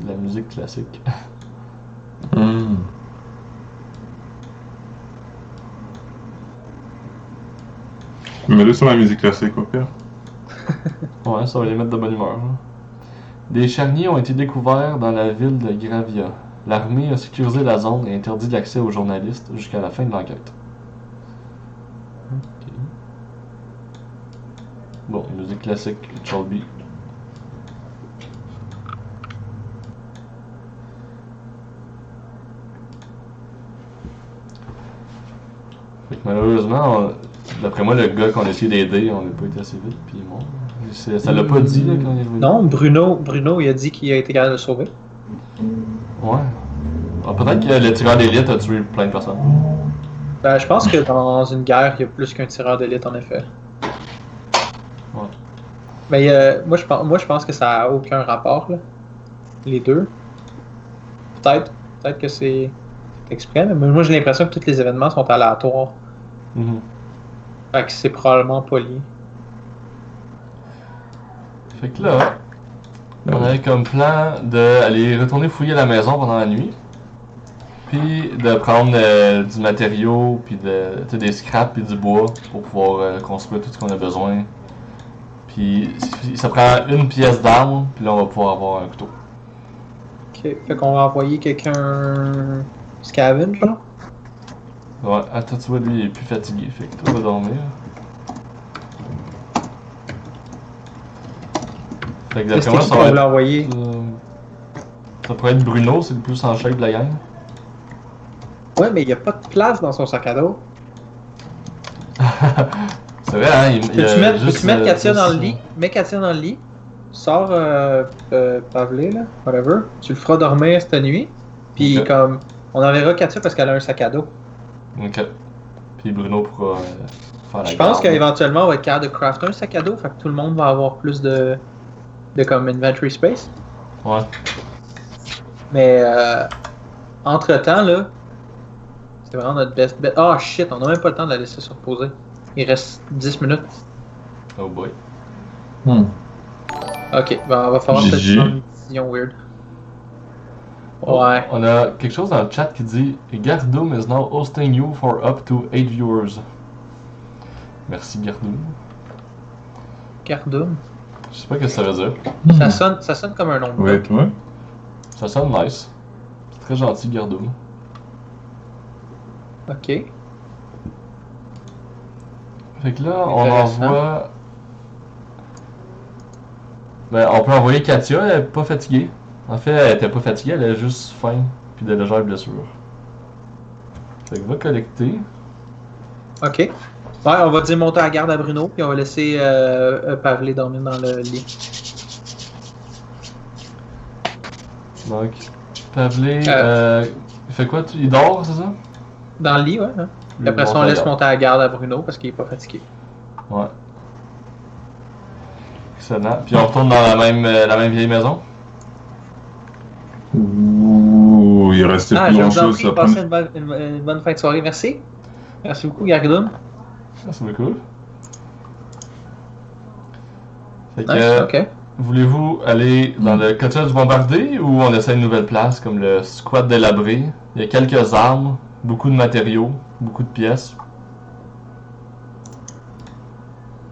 De la musique classique. Mais là, sur la musique classique, au pire. Ouais, ça va les mettre de bonne humeur. Hein. Des charniers ont été découverts dans la ville de Gravia. L'armée a sécurisé la zone et interdit l'accès aux journalistes jusqu'à la fin de l'enquête. Okay. Bon, musique classique, Cholby. Fait que malheureusement, d'après moi, le gars qu'on a essayé d'aider, on n'a pas été assez vite, puis il est mort. Ça l'a pas dit là, quand il est revenu. Non, Bruno, il a dit qu'il a été capable de le sauver. Ouais. Ah, peut-être que le tireur d'élite a tué plein de personnes. Ben, je pense que dans une guerre, il y a plus qu'un tireur d'élite, en effet. Ouais. Mais moi, je pense que ça n'a aucun rapport, là. Les deux. Peut-être que c'est exprès, mais moi, j'ai l'impression que tous les événements sont aléatoires. Fait que c'est probablement pas lié. Fait que là, on avait comme plan d'aller retourner fouiller la maison pendant la nuit. Puis de prendre du matériau, puis des scraps, puis du bois pour pouvoir construire tout ce qu'on a besoin. Puis ça prend une pièce d'arme, puis là on va pouvoir avoir un couteau. Ok, fait qu'on va envoyer quelqu'un scavenge, là. Ouais, attends, tu vois, lui il est plus fatigué, fait que toi va dormir. Fait Fait que C'était d'après moi, qui ça qu'on va voulait être. envoyer? Ça pourrait être Bruno, c'est le plus en shape de la gang. Ouais, mais il n'y a pas de place dans son sac à dos. C'est vrai, hein? Peux-tu mettre Katia dans le lit? Mets Katia dans le lit. Sors Pavlé, là, whatever. Tu le feras dormir cette nuit. Puis Ok. comme, on enverra Katia parce qu'elle a un sac à dos. Ok. Puis Bruno pourra faire la Je pense garde. qu'éventuellement, on va être capable de crafter un sac à dos. Fait que tout le monde va avoir plus de comme inventory space. Ouais. Mais entre-temps, là, c'est vraiment notre best bet. Ah shit, on n'a même pas le temps de la laisser se reposer. Il reste 10 minutes. Oh boy. Ok, ben on va falloir peut-être GG. prendre une décision weird. Oh, Ouais. on a quelque chose dans le chat qui dit Gardoum is now hosting you for up to 8 viewers. Merci Gardoum. Cardum. Je sais pas ce que ça veut dire. Ça sonne comme un nom de Ouais, bloc. toi? Ça sonne nice. C'est très gentil Gardoum. Ok. Fait que là, on Intéressant. envoie. Ben, on peut envoyer Katia, elle est pas fatiguée. En fait, elle était pas fatiguée, elle a juste faim, puis de légères blessures. Fait que va collecter. Ok. Ouais, on va dire monter à la garde à Bruno, puis on va laisser Pavlé dormir dans le lit. Donc, Pavlé, il fait quoi? Il dort, c'est ça? Dans le lit, ouais. Hein? Puis après ça, on laisse monter à la garde à Bruno parce qu'il est pas fatigué. Ouais. Excellent. Puis on retourne dans la même vieille maison. Ouh, il restait Ah, plus je grand vous en chose. prie, passez une bonne fin de soirée. Merci. Merci beaucoup, Gardum. Ça, c'est cool. Fait que, Nice, ok. voulez-vous aller dans le cottage bombardé ou on essaie une nouvelle place comme le squat délabré? Il y a quelques armes, beaucoup de matériaux, beaucoup de pièces.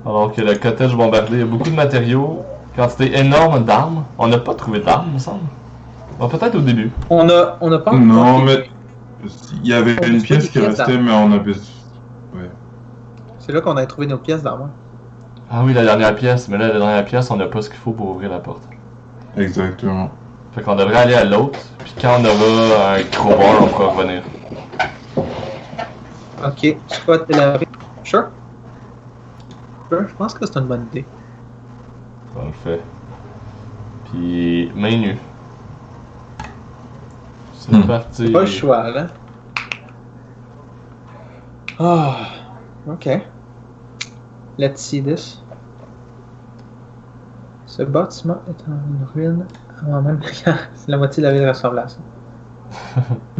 Alors que le cottage bombardé, il y a beaucoup de matériaux, quantité énorme d'armes. On n'a pas trouvé d'armes, il me semble. Bon, peut-être au début. On a pas Non, encore- mais il y avait On une a pièce des qui pièces restait, mais on a besoin. Ouais. C'est là qu'on a trouvé nos pièces d'armes. Ah oui, la dernière pièce. Mais là, la dernière pièce, on n'a pas ce qu'il faut pour ouvrir la porte. Exactement. Fait qu'on devrait aller à l'autre, puis quand on aura un crowbar, on pourra revenir. Ok, squat délabré. Sure. Je pense que c'est une bonne idée. On le fait. Puis, main nue. C'est parti. Pas le choix, là. Ah, ok. Let's see this. Ce bâtiment est en ruine. En même temps, c'est la moitié de la ville ressemble à ça.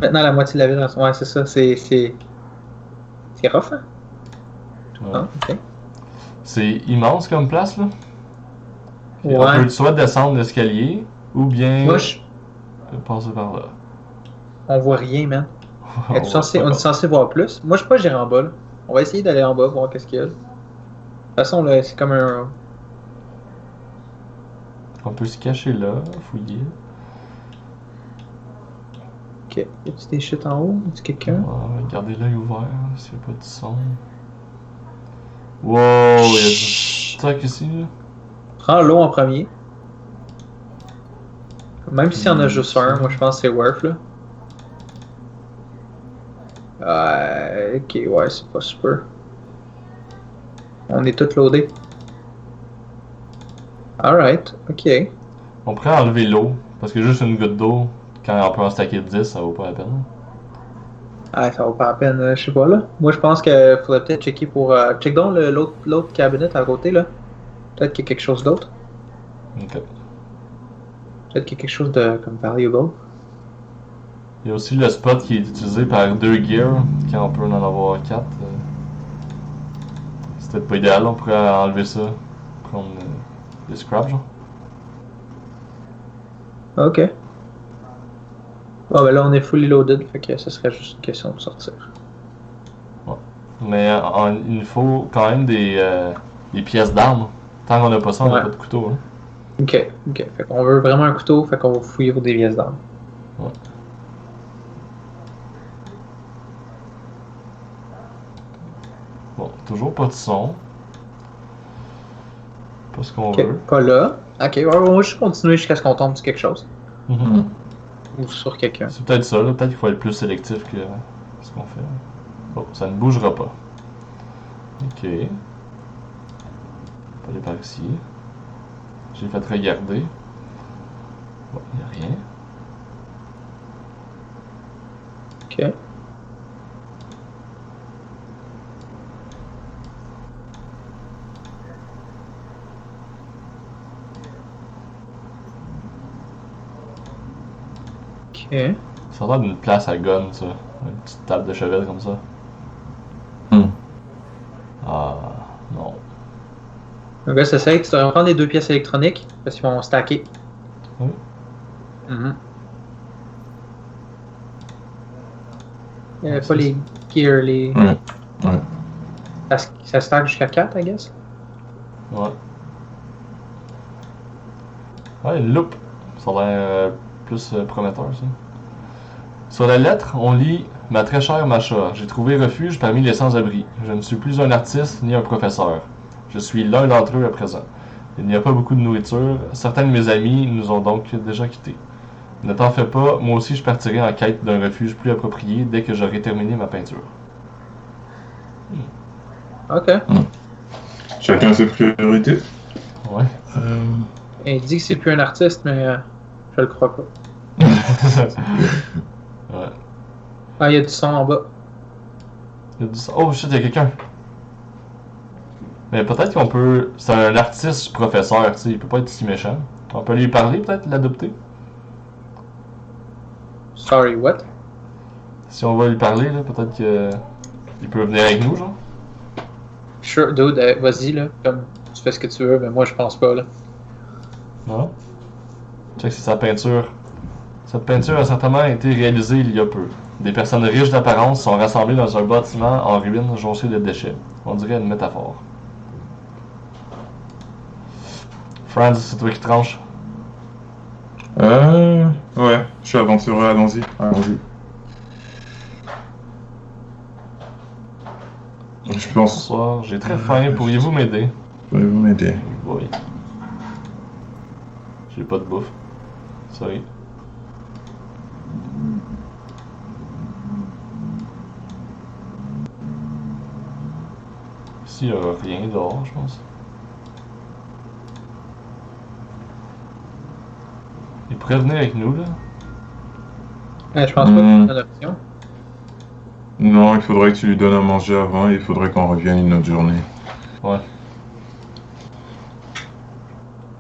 Maintenant, la moitié de la ville ressemble. Ouais, c'est ça. C'est rough, hein? Ouais. Ah, ok. C'est immense comme place, là. Puis Ouais. on peut soit descendre l'escalier, ou bien Moi, passer par là. on voit rien, man. On On est censé voir plus. Moi, je suis pas géré en bas, là. On va essayer d'aller en bas, voir qu'est-ce qu'il y a. De toute façon, là, c'est comme un. On peut se cacher là, fouiller. Ok. Y a-tu des shit en haut? Y a-tu quelqu'un? Ouais, gardez l'œil ouvert, s'il n'y a pas de son. Wow, il y a du stock ici, là. Prends l'eau en premier. Même s'il y en a juste un, moi je pense que c'est worth là. Ok, ouais, c'est pas super. On est tous loadés. Alright, ok. On pourrait enlever l'eau, parce que juste une goutte d'eau, quand on peut en stacker 10, ça vaut pas la peine. Ah, ça vaut pas la peine, je sais pas là. Moi je pense qu'il faudrait peut-être checker pour. Check donc l'autre cabinet à côté là. Peut-être qu'il y a quelque chose d'autre. Ok. Peut-être qu'il y a quelque chose de comme valuable. Il y a aussi le spot qui est utilisé par 2 gears, quand on peut en avoir 4. C'est peut-être pas idéal, on pourrait enlever ça, prendre des scraps, genre. Ok. Bon ben là on est fully loaded, fait que ce serait juste une question de sortir. Mais il nous faut quand même des pièces d'armes. Tant qu'on n'a pas ça, on n'a Ouais. pas de couteau. Hein. Ok, ok. Fait qu'on veut vraiment un couteau, fait qu'on va fouiller pour des pièces d'armes. Ouais. Bon, toujours pas de son. Pas ce qu'on Ok, veut. pas là. Ok, ouais, on va juste continuer jusqu'à ce qu'on tombe sur quelque chose. Mhm. Ou sur quelqu'un. C'est peut-être ça, là. Peut-être qu'il faut être plus sélectif que ce qu'on fait. Oh, ça ne bougera pas. Ok. On peut aller par ici. J'ai fait regarder. Bon, il n'y a rien. Ok. Ok. Ça a l'air d'une place à gun, ça. Une petite table de chevet comme ça. Hmm. Ah, non. Donc là, c'est ça, tu devrais prendre les 2 pièces électroniques parce qu'ils vont stacker. Oui. Mhm. Il n'y avait pas les gears, les. Ouais. Ouais. Ça stack jusqu'à 4, I guess. Ouais. Ouais, une loupe. Ça a l'air plus prometteur, ça. Sur la lettre, on lit « Ma très chère Macha, j'ai trouvé refuge parmi les sans-abri. Je ne suis plus un artiste ni un professeur. Je suis l'un d'entre eux à présent. Il n'y a pas beaucoup de nourriture. Certains de mes amis nous ont donc déjà quittés. Ne t'en fais pas, moi aussi je partirai en quête d'un refuge plus approprié dès que j'aurai terminé ma peinture. » Ok. Chacun ses priorités. Ouais. Il dit que c'est plus un artiste, mais je le crois pas. Ouais. Ah, il y a du son en bas. Il y a du... Oh shit, il y a quelqu'un. Mais peut-être qu'on peut. C'est un artiste professeur, tu sais, il peut pas être si méchant. On peut lui parler, peut-être, l'adopter. Sorry, what? Si on va lui parler, là, peut-être que. Il peut venir avec nous, genre. Sure, dude, vas-y, là. Comme, tu fais ce que tu veux, mais moi, je pense pas, là. Non? Check, c'est sa peinture. Cette peinture a certainement été réalisée il y a peu. Des personnes riches d'apparence sont rassemblées dans un bâtiment en ruine jonché de déchets. On dirait une métaphore. Franz, c'est toi qui tranches. Ouais, je suis aventureux, allons-y. Allons-y. Je pense. Bonsoir, j'ai très faim. Pourriez-vous m'aider? Pourriez-vous m'aider? Oui. J'ai pas de bouffe. Sorry. Ici, il n'y aura rien dehors, je pense. Il pourrait venir avec nous, là. Je pense pas que c'est une option. Non, il faudrait que tu lui donnes à manger avant et il faudrait qu'on revienne une autre journée. Ouais.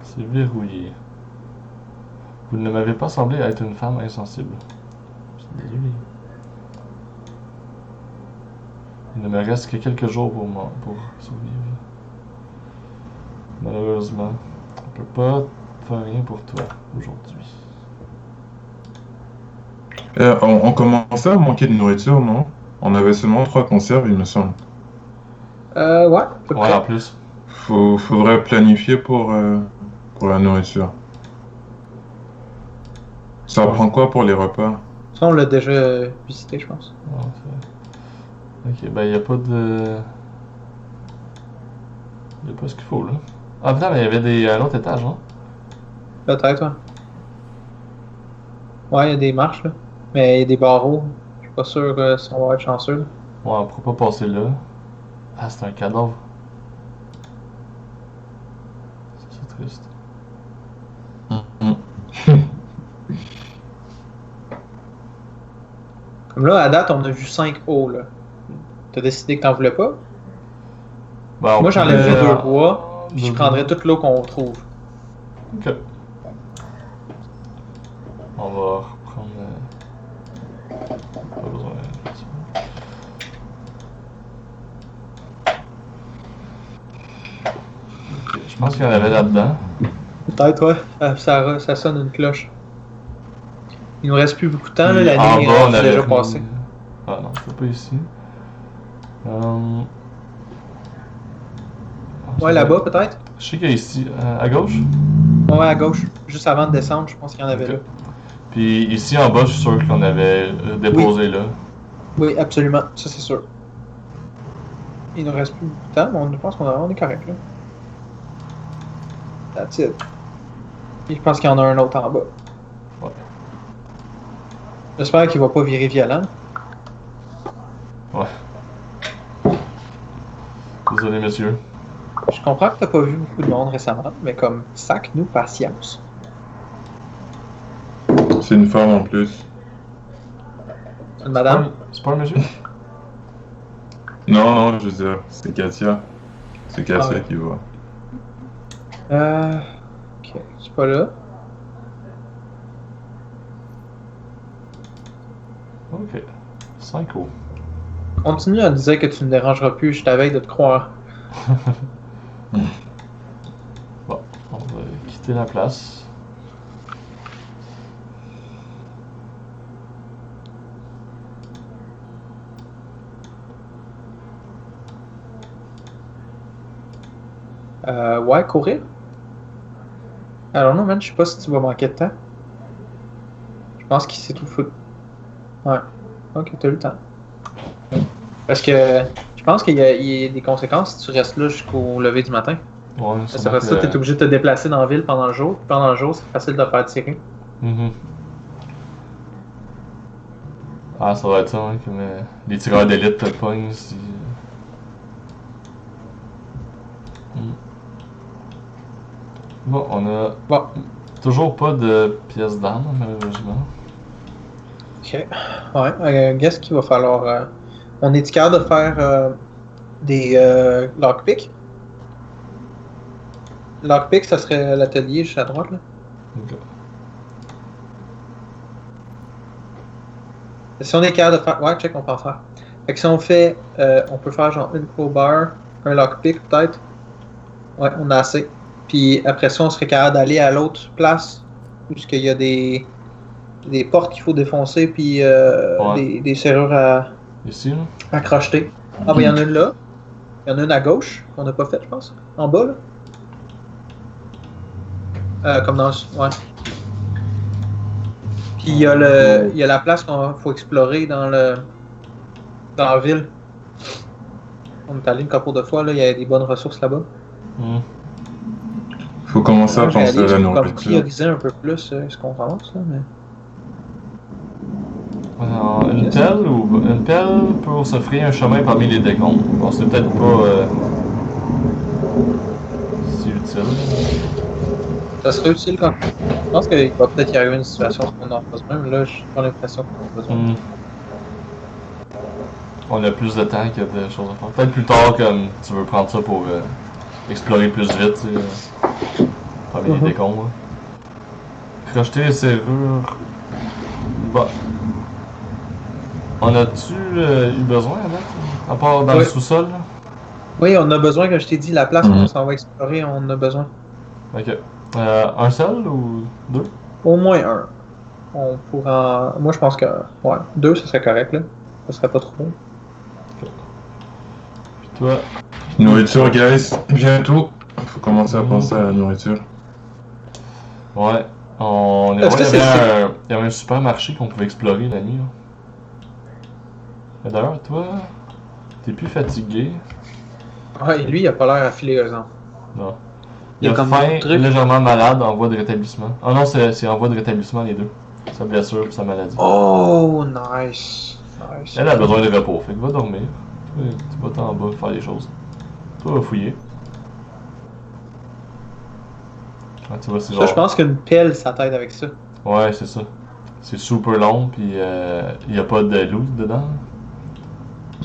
C'est verrouillé. Vous ne m'avez pas semblé être une femme insensible. Je suis désolé. Il ne me reste que quelques jours pour survivre. Malheureusement, on peut pas faire rien pour toi aujourd'hui. On commençait à manquer de nourriture, non? On avait seulement 3 conserves, il me semble. Ouais, à peu Ouais, en près. plus. Faudrait planifier pour la nourriture. Ça Ouais. prend quoi pour les repas? Ça, on l'a déjà visité, je pense. Ouais, ok, ben il a pas de. Il a pas ce qu'il faut là. Ah putain, mais il y avait un autre étage, hein? Peut-être, ouais. Ouais, il y a des marches, là. Mais il y a des barreaux. Je suis pas sûr si on va être chanceux, là. Ouais, on pourra pas passer là. Ah, c'est un cadavre. Ça, c'est triste. Comme là, à date, on a vu 5 hauts, là. T'as décidé que t'en voulais pas? Ben, on Moi, j'enlèverais pourrait- 2 bois, puis je prendrais toute l'eau qu'on trouve. Ok. On va reprendre. Pas besoin. Ok, je pense qu'il y en avait là-dedans. Peut-être, ouais. Ça sonne une cloche. Il nous reste plus beaucoup de temps, là. Puis La en nuit bas, on est avait déjà pris- passée. Ah non, c'est pas ici. Ouais, là-bas, peut-être? Je sais qu'il y a ici, à gauche. Ouais, à gauche. Juste avant de descendre, je pense qu'il y en avait Ok. là. Puis ici en bas, je suis sûr qu'on avait déposé là. Oui, absolument. Ça, c'est sûr. Il nous reste plus beaucoup de temps, mais je pense qu'on est correct, là. That's it. Je pense qu'il y en a un autre en bas. Ouais. J'espère qu'il va pas virer violent. Ouais. Désolé, monsieur. Je comprends que t'as pas vu beaucoup de monde récemment, mais comme sac-nous patience. C'est une femme en plus. Une madame? C'est pas un monsieur? Non, non, je veux dire, c'est Katia. C'est Katia ouais. qui va. Ok, c'est pas là. Ok. Psycho. Continue à dire que tu ne dérangeras plus, je t'avais de te croire. Bon, on va quitter la place. Ouais, courir? Alors non, man, je sais pas si tu vas manquer de temps. Je pense qu'il s'est tout foutu. Ouais. Ok, t'as eu le temps. Parce que je pense qu'il y a des conséquences si tu restes là jusqu'au lever du matin. Ouais, Parce que ça, t'es obligé de te déplacer dans la ville pendant le jour. Puis pendant le jour, c'est facile de faire tirer. Ah, ça va être ça, hein, comme les tireurs d'élite te pognent si. Bon, on a toujours pas de pièces d'armes, malheureusement. Ok. Ouais, qu'est-ce qu'il va falloir. On est capable de faire des lockpicks. Lockpick, ça serait l'atelier juste à droite, là. Ok. Si on est capable de faire. Ouais, check, on peut en faire. Fait que si on fait. On peut faire genre une crowbar, un lockpick peut-être. Ouais, on a assez. Puis après ça, on serait capable d'aller à l'autre place. Puisqu'il y a des portes qu'il faut défoncer, puis des serrures à. Ici, là? À crocheter. Ah, ben il y en a une là. Il y en a une à gauche, qu'on n'a pas faite, je pense. En bas, là. Comme dans. Ouais. Puis il y a la place qu'il faut explorer dans la ville. On est allé une couple de fois, là, il y a des bonnes ressources là-bas. Faut commencer à penser à la nourriture. nourriture. Prioriser un peu plus ce qu'on ramasse, là, mais. Alors, une pelle pour se frayer un chemin parmi les décombres. Bon, c'est peut-être pas si utile. Ça serait utile quand. Je pense qu'il va peut-être y arriver une situation où on en a besoin, mais là, j'ai pas l'impression qu'on en a besoin. On a plus de temps que de choses à faire. Peut-être plus tard, comme tu veux prendre ça pour explorer plus vite, tu sais, parmi les décombres. Crocheter les serrures. Bon. On a-tu eu besoin avec? À part dans le sous-sol? Là? Oui, on a besoin, comme je t'ai dit, la place qu'on s'en va explorer, on en a besoin. Ok. Un seul ou deux? Au moins un. On pourra. Moi, je pense que. Ouais, deux, ce serait correct, là. Ce serait pas trop bon. Ok. Puis toi? Nourriture, guys. Bientôt. Faut commencer à penser à la nourriture. Ouais. Il y avait un supermarché qu'on pouvait explorer la nuit. Là. Mais d'ailleurs, toi, t'es plus fatigué. Ouais, lui, il a pas l'air à filer, exemple. Non. Il a faim, légèrement malade, en voie de rétablissement. Ah non, c'est en voie de rétablissement les deux. Sa blessure et sa maladie. Oh, nice. Elle a besoin de repos, fait que va dormir. Tu vas en bas faire des choses. Toi, va fouiller. Ah, tu vois, c'est genre... Je pense qu'une pelle, ça t'aide avec ça. Ouais, c'est ça. C'est super long, puis il n'y a pas de loot dedans.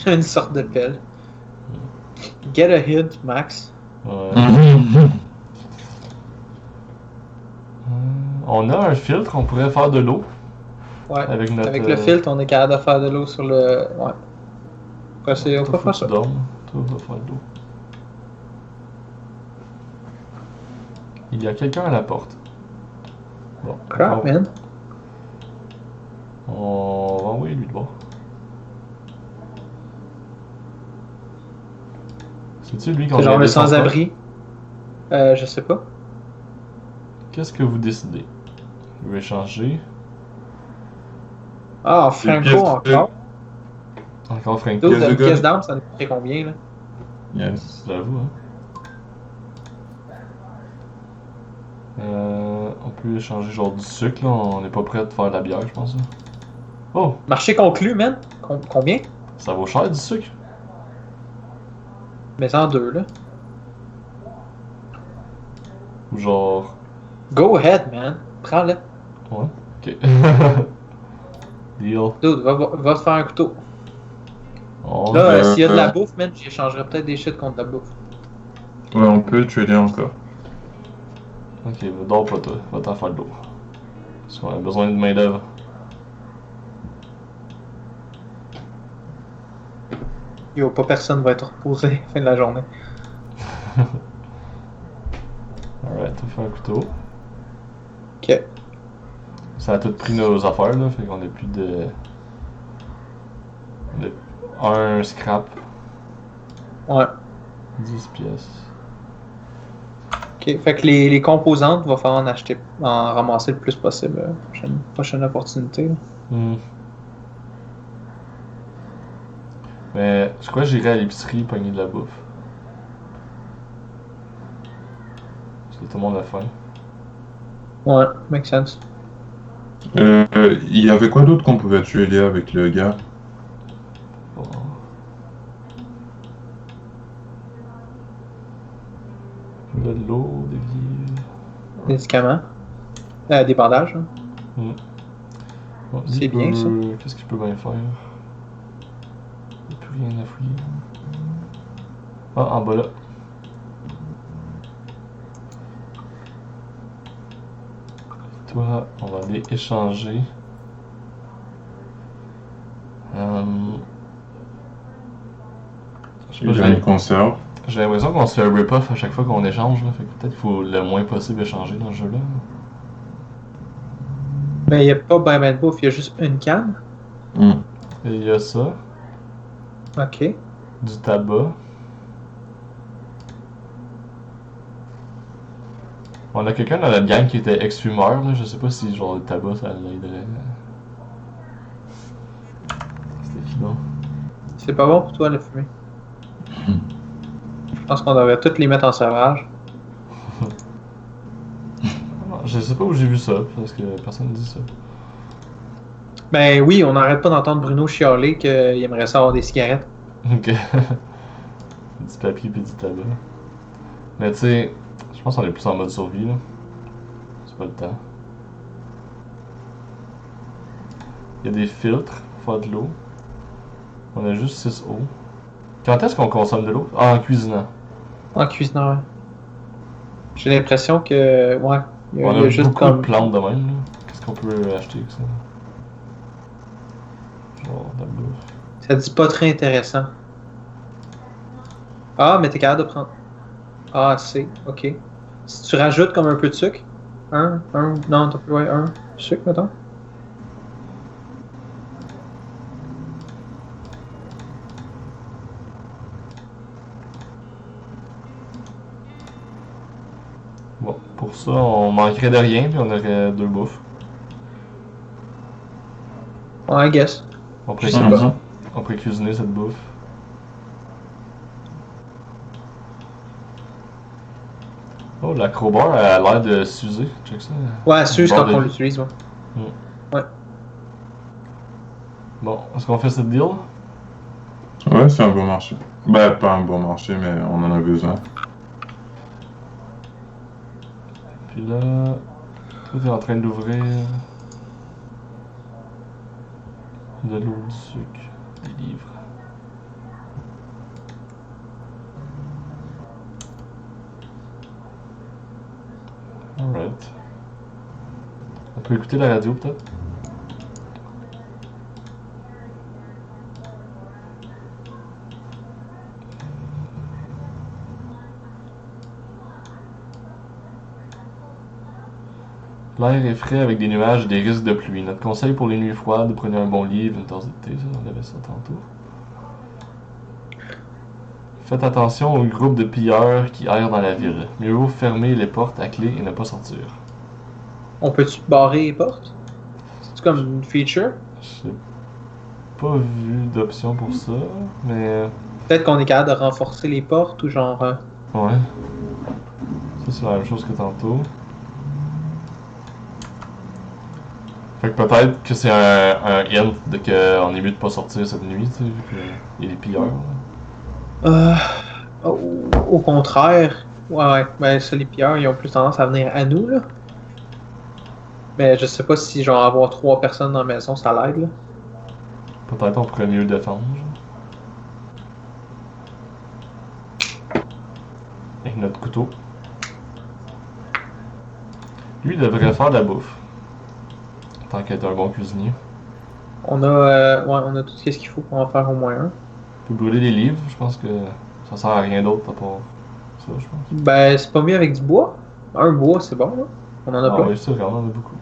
Une sorte de pelle. Get a hit, Max. Ouais. On a un filtre, on pourrait faire de l'eau. Ouais, avec le filtre, on est capable de faire de l'eau sur le... Ouais. Après, on peut faire ça. Toi, va faire de l'eau. Il y a quelqu'un à la porte. Bon. Crap, man. On va envoyer lui de bord. C'est-tu lui qu'on C'est genre le sans-abri. Je sais pas. Qu'est-ce que vous décidez? Je vais échanger. Ah, Franco encore. Encore Franco. Une pièce d'armes, ça nous coûterait combien, là? Yes. J'avoue, hein. On peut échanger genre du sucre, là. On n'est pas prêt à faire de la bière, je pense. Là. Oh! Marché conclu, man. Combien? Ça vaut cher du sucre? Mais en deux, là. Ou genre. Go ahead, man. Prends-le. Ouais. Ok. Deal. Dude, va te faire un couteau. On... Là, s'il y a de la bouffe, man, j'échangerais peut-être des shit contre de la bouffe. Ouais, on peut tuer les encore. Ok, dors pas toi. Va t'en faire de l'eau. Parce qu'on a besoin de main d'œuvre. Yo, pas personne va être reposé fin de la journée. Alright, on fait un couteau. Ok. Ça a tout pris nos affaires là, fait qu'on a plus de. Un scrap. Ouais. 10 pièces. Ok. Fait que les composantes, va falloir en ramasser le plus possible. Prochaine opportunité. Hmm. Mais je crois que j'irai à l'épicerie pogner de la bouffe. Parce que tout le monde a faim. Ouais, make sense. Il y avait quoi d'autre qu'on pouvait tuer Léa avec le gars? Bon. Là, de l'eau, des vivres. Des médicaments. Des bandages. Hein. Bon, C'est bien, ça. Qu'est-ce qu'il peut bien faire? Il n'y a plus rien à fouiller. Ah, en bas là. Toi, on va aller échanger. Il y a une conserve. J'ai l'impression qu'on se fait un rip-off à chaque fois qu'on échange, là. Fait que peut-être qu'il faut le moins possible échanger dans ce jeu-là. Mais il n'y a pas ben de bouffe, il y a juste une canne. Mm. Et il y a ça, Ok. du tabac. On a quelqu'un dans la gang qui était ex-fumeur, là. Je sais pas si genre le tabac ça l'aiderait. C'était qui donc? C'est pas bon pour toi, le fumer. Je pense qu'on devrait toutes les mettre en sauvage. Je sais pas où j'ai vu ça, parce que personne ne dit ça. Ben oui, on n'arrête pas d'entendre Bruno chialer qu'il aimerait ça avoir des cigarettes. Ok. Du papier puis du tabac. Mais tu sais, je pense qu'on est plus en mode survie là. C'est pas le temps. Il y a des filtres pour faire de l'eau. On a juste 6 eau. Quand est-ce qu'on consomme de l'eau? Ah, en cuisinant. En cuisinant, ouais. J'ai l'impression que. Ouais. Il y On a juste beaucoup comme. de plantes de même là. Qu'est-ce qu'on peut acheter avec ça? Genre de la bouffe. Ça dit pas très intéressant. Ah, mais t'es capable de prendre. Ah, c'est. Ok. Si tu rajoutes comme un peu de sucre. Non, t'as plus, ouais, un sucre, mettons. Bon, pour ça, on manquerait de rien puis on aurait 2 bouffes. Ouais, I guess. On Je sais pas. Mhm. on pourrait cuisiner cette bouffe. Oh, la crowbar elle a l'air de s'user. Check ça. Ouais, c'est juste Barre quand de on vie. l'utilise, ouais. Bon, est-ce qu'on fait cette deal? Ouais, c'est un bon marché. Bah, pas un bon marché, mais on en a besoin. Puis là, tout est en train d'ouvrir. De l'eau, du sucre, des livres. Alright. On peut écouter la radio peut-être? L'air est frais avec des nuages et des risques de pluie. Notre conseil pour les nuits froides, prenez un bon livre, une tasse de thé, ça, on avait ça tantôt. Faites attention aux groupes de pilleurs qui errent dans la ville. Mieux vaut fermer les portes à clé et ne pas sortir. On peut-tu barrer les portes? C'est comme une feature? J'ai pas vu d'option pour ça, mais Peut-être qu'on est capable de renforcer les portes ou genre. ouais. Ça c'est la même chose que tantôt. Fait que peut-être que c'est un hint de qu'on est mieux de pas sortir cette nuit, tu sais, vu qu'il y a des pilleurs. Euh, au contraire, ouais, ben ça, les pilleurs, ils ont plus tendance à venir à nous, là. Mais je sais pas si, genre, avoir 3 personnes dans la maison, ça l'aide, là. Peut-être on pourrait mieux défendre. Avec notre couteau. Lui, il devrait faire de la bouffe. Tant qu'être un bon cuisinier. On a, on a tout ce qu'il faut pour en faire au moins un. On peut brûler des livres, je pense que ça sert à rien d'autre à part ça, je pense. Ben, c'est pas mieux avec du bois. Un bois, c'est bon, là. On en a pas. Oui, c'est vrai, on en a beaucoup.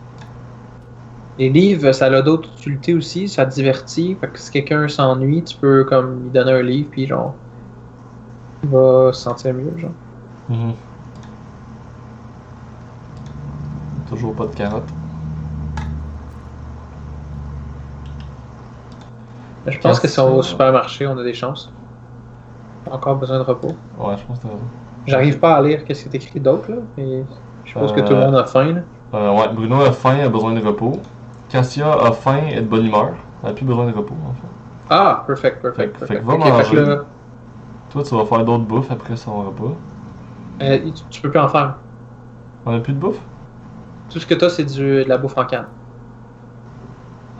Les livres, ça a d'autres utilités aussi, ça te divertit. Fait que si quelqu'un s'ennuie, tu peux comme lui donner un livre, puis genre, il va se sentir mieux, genre. Mm-hmm. Toujours pas de carottes. Mais je pense que si on va au supermarché, on a des chances. Encore besoin de repos. Ouais, je pense que t'as raison. J'arrive pas à lire qu'est-ce qui est écrit d'autre, là, mais je suppose que tout le monde a faim, là. Ouais, Bruno a faim, a besoin de repos. Cassia a faim et de bonne humeur. Elle a plus besoin de repos, en fait. Ah, perfect. Fait que va manger. Fait là, toi, tu vas faire d'autres bouffes après son repas. Tu peux plus en faire. On a plus de bouffe? Tout ce que t'as, c'est de la bouffe en canne.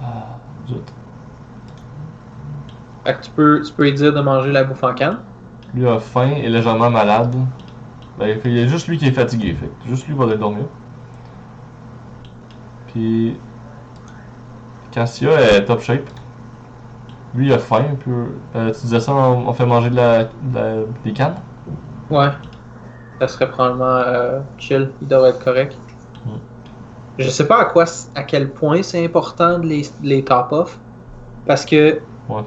Ah, zut. Fait que tu peux lui dire de manger la bouffe en canne. Lui a faim et légèrement malade. Ben, il y a juste lui qui est fatigué, fait que juste lui va aller dormir. Puis Cassia est top shape. Lui il a faim, puis tu disais ça, on fait manger des cannes? Ouais. Ça serait probablement chill, il devrait être correct. Je sais pas à quel point c'est important de les top off. Parce que. Ouais.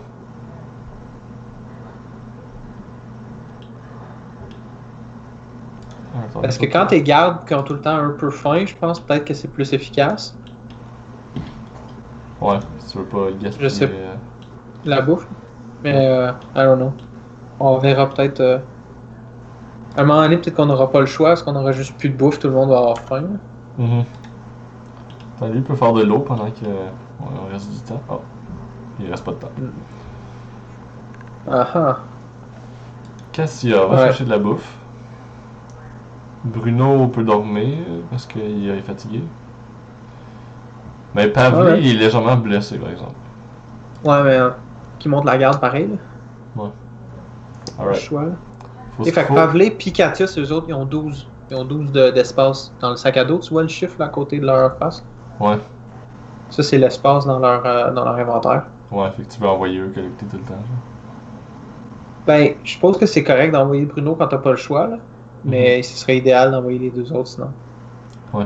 Parce que quand tes gardes qui ont tout le temps un peu faim, je pense peut-être que c'est plus efficace. Ouais, si tu veux pas gaspiller. Je sais la bouffe. Mais I don't know. On verra peut-être. À un moment donné, peut-être qu'on n'aura pas le choix, parce qu'on aura juste plus de bouffe, tout le monde va avoir faim. Lui, il peut faire de l'eau pendant qu'on reste du temps. Oh, il reste pas de temps. Ah. Cassia va chercher de la bouffe. Bruno peut dormir parce qu'il est fatigué. Mais Pavlé, il est légèrement blessé, par exemple. Ouais, mais qui monte la garde pareil, là. Ouais. Alright. Choix, là. Et fait que Pavlé et Katius, eux autres, ils ont 12. Ils ont 12 d'espace dans le sac à dos. Tu vois le chiffre là à côté de leur face? Ouais. Ça, c'est l'espace dans leur inventaire. Ouais, fait que tu veux envoyer eux collecter tout le temps. Genre. Ben, je suppose que c'est correct d'envoyer Bruno quand t'as pas le choix, là. Mais ce serait idéal d'envoyer les deux autres sinon. Ouais.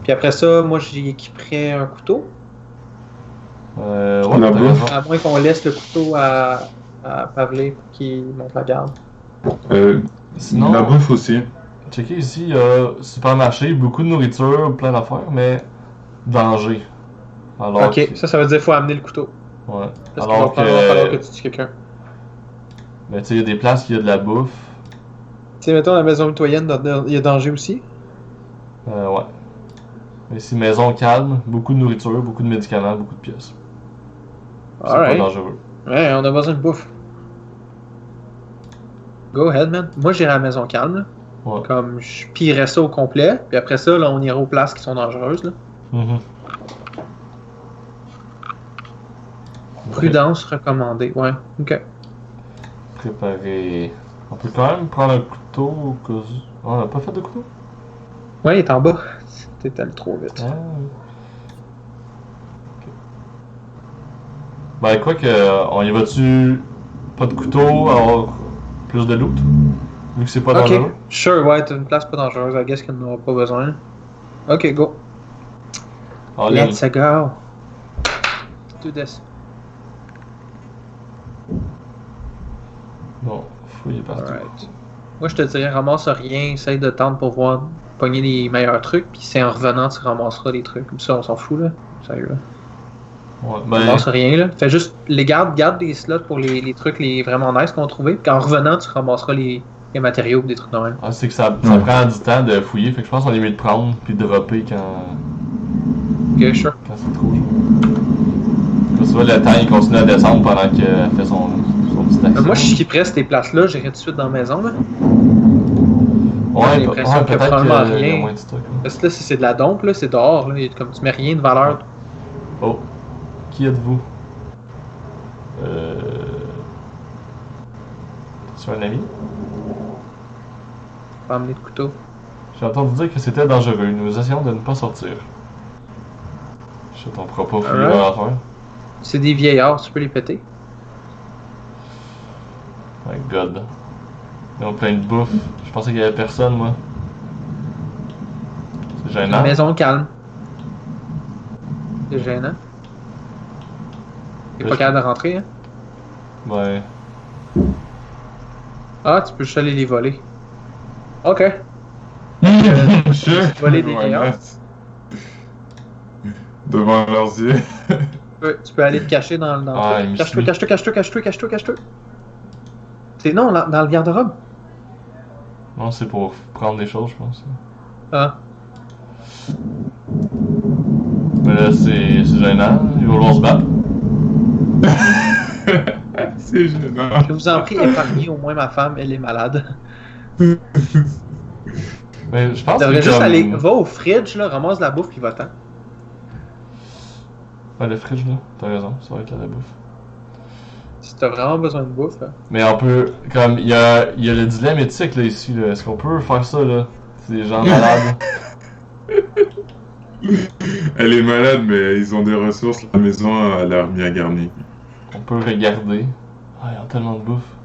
Puis après ça, moi j'y équiperais un couteau. Ouais, à moins qu'on laisse le couteau à Pavlé pour qu'il monte la garde. Sinon, la bouffe aussi. Checker ici, il y a supermarché, beaucoup de nourriture, plein d'affaires, mais danger. Alors ok, ça veut dire qu'il faut amener le couteau. Ouais. Parce qu'il va falloir que tu tues quelqu'un. Mais tu sais, il y a des places où il y a de la bouffe. Tu sais, mettons la maison mitoyenne, il y a danger aussi. Ouais. Ici, maison calme, beaucoup de nourriture, beaucoup de médicaments, beaucoup de pièces. C'est pas dangereux. Ouais, on a besoin de bouffe. Go ahead, man. Moi, j'irai à la maison calme. Là. Ouais. Comme je pillerais ça au complet. Puis après ça, là, on ira aux places qui sont dangereuses. Là. Prudence recommandée. Ouais, ok. Préparer. On peut quand même prendre un couteau au cas où. On n'a pas fait de couteau? Ouais, il est en bas. T'es allé trop vite. Ah. Okay. Ben, quoi que. On y va-tu. Pas de couteau, alors plus de loot? Vu que c'est pas dangereux? Ok, sure, ouais, t'as une place pas dangereuse. I guess qu'on n'aura pas besoin. Ok, go. Let's go. Do this. Bon, fouiller partout. Alright. Moi, je te dirais, ramasse rien, essaye de tendre pour voir, pogner les meilleurs trucs, puis c'est en revenant, tu ramasseras des trucs. Comme ça, on s'en fout, là. Sérieux, là. Ouais, ben... Ramasse rien, là. Fais juste, garde des slots pour les trucs les vraiment nice qu'on a trouvés, puis en revenant, tu ramasseras les matériaux ou des trucs de même. Ah, c'est que ça prend du temps de fouiller, fait que je pense qu'on est mieux de prendre, puis de dropper quand Ok, sure. Quand c'est trop chaud. Comme tu vois, le temps il continue à descendre pendant qu'elle fait son petit action. Moi, je skipperais ces places-là, j'irais tout de suite dans la maison, là. Ouais, J'ai l'impression qu'il y a peut-être probablement qu'il y a rien. moins de stock. Là. Parce que là, si c'est de la dompe, là, c'est dehors, là. Comme tu mets rien de valeur. Oh, qui êtes-vous? Tu un ami? Pas amener de couteau. J'ai entendu dire que c'était dangereux. Nous essayons de ne pas sortir. Je sais ton propos fouiller Alright. leur affaire. C'est des vieillards, tu peux les péter. My god. Ils ont plein de bouffe. Je pensais qu'il y avait personne, moi. C'est gênant. Une maison calme. C'est gênant. T'es pas capable de rentrer, hein? Ouais. Ah, tu peux juste aller les voler. Ok. Sure. Voler des Why vieillards. not? Devant leurs yeux. Tu peux aller te cacher dans le Ah, truc. il me Cache-toi, suit. cache-toi, cache-toi, cache-toi, cache-toi, cache-toi. C'est non, dans le garde-robe. Non, c'est pour prendre des choses, je pense. Ah. Mais là, c'est gênant. Ils vont vouloir se battre. C'est gênant. Je vous en prie, épargnez au moins ma femme, elle est malade. Mais je pense Tu devrais que juste comme- aller, va au fridge, là, ramasse la bouffe, puis va-t'en. Ouais, le fridge, là. T'as raison, ça va être la bouffe. Si t'as vraiment besoin de bouffe, là. Mais on peut, comme, il y a le dilemme éthique, là, ici, là. Est-ce qu'on peut faire ça, là? C'est des gens malades. Elle est malade, mais ils ont des ressources. La maison a l'air bien garnie. On peut regarder. Ah, ils ont tellement de bouffe.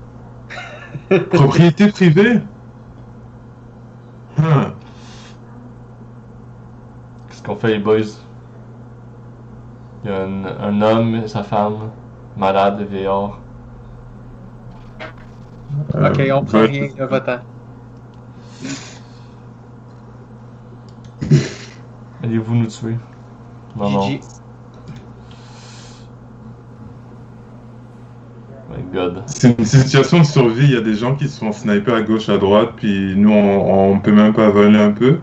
Propriété privée? Huh. Qu'est-ce qu'on fait, les boys? Il y a un homme et sa femme, malade, vieillard. Ok, on prend va- rien, là, va-t'en. Allez-vous nous tuer? Non, non. GG. My god. C'est une situation de survie. Il y a des gens qui se font sniper à gauche, à droite, puis nous, on peut même pas voler un peu.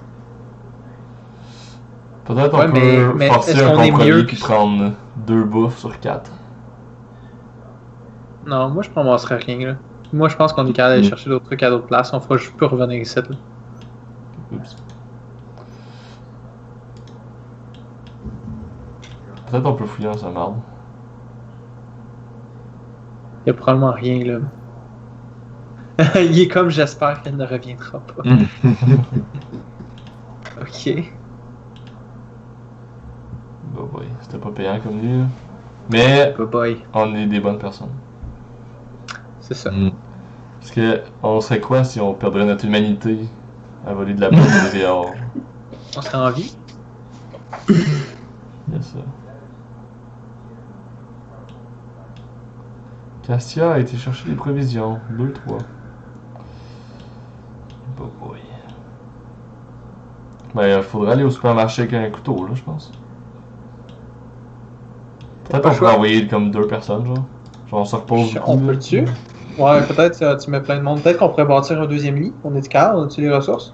Peut-être Ouais, on mais peut forcer est-ce un qu'on est compromis mieux puis que- prendre 2 bouffes sur 4. Non, moi je ramasserais rien, là. Moi je pense qu'on est capable d'aller chercher d'autres trucs à d'autres places, on fera juste plus revenir ici, là. Oups. Peut-être on peut fouiller dans sa marde. Il y a probablement rien, là. Il est comme j'espère qu'elle ne reviendra pas. Ok. Bah boy, c'était pas payant comme lui. Là. Mais Bye bye. on est des bonnes personnes. C'est ça. Parce que on serait quoi si on perdrait notre humanité à voler de la bouffe des vieillards? On serait en vie. Bien sûr. Cassia a été chercher des provisions. 2-3. Bah boy. Ben, faudrait aller au supermarché avec un couteau, là, je pense. Peut-être Pas on le pourrait choix. envoyer comme 2 personnes, genre. Genre, on se repose beaucoup. On peut là. le tuer. Ouais, peut-être tu mets plein de monde. Peut-être qu'on pourrait bâtir un deuxième lit. On est du cadre, on a-tu les ressources?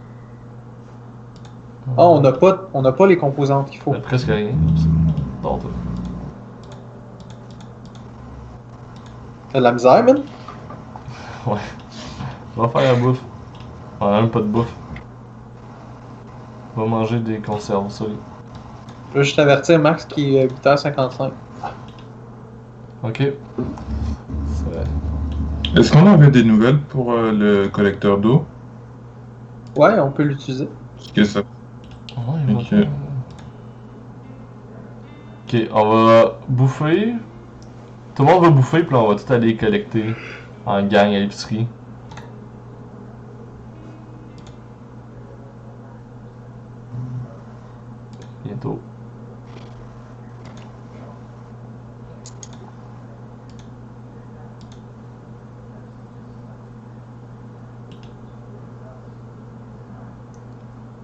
Ah, on n'a pas les composantes qu'il faut. On a presque rien. Donc, T'as de la misère, man? ouais. On va faire la bouffe. On a même pas de bouffe. On va manger des conserves, ça. Je veux juste t'avertir, Max, qui est 8h55. Ok. C'est... Est-ce qu'on avait des nouvelles pour le collecteur d'eau? Ouais, on peut l'utiliser. Qu'est-ce que ça? Ouais, il va Ok. faire- Ok, on va bouffer. Tout le monde va bouffer, puis là, on va tout aller collecter en gang à l'épicerie. Bientôt.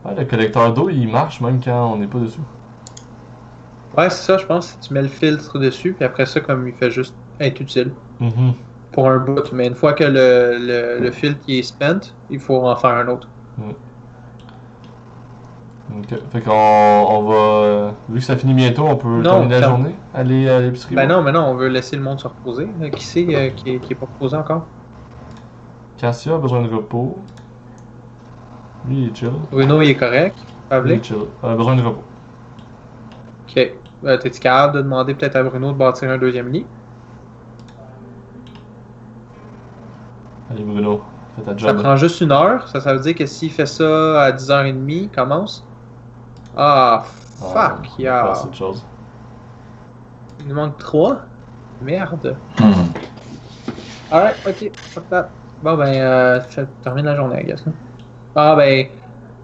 Ouais, le collecteur d'eau, il marche même quand on n'est pas dessus. Ouais, c'est ça, je pense. Tu mets le filtre dessus, puis après ça, comme il fait juste être utile Mhm. pour un bout. Mais une fois que le filtre il est spent, il faut en faire un autre. Ok. Fait qu'on va. Vu que ça finit bientôt, on peut terminer la journée? Aller à l'épicerie? Ben non, mais non, on veut laisser le monde se reposer. Qui c'est qui est pas reposé encore? Cassia a besoin de repos. Lui, il est chill. Bruno, il est correct. Lui, il Pavlik? est chill. Besoin de repos. Ok. T'es-tu capable de demander peut-être à Bruno de bâtir un deuxième lit? Allez, Bruno, fais ta Ça job. prend juste 1 heure. Ça veut dire que s'il fait ça à 10h30, commence. Ah, fuck, Il y a yeah. pas assez de choses. Il nous manque 3. Merde. Alright, ok, fuck that. Bon, ben, ça termine la journée, I guess. Hein? Ah, ben,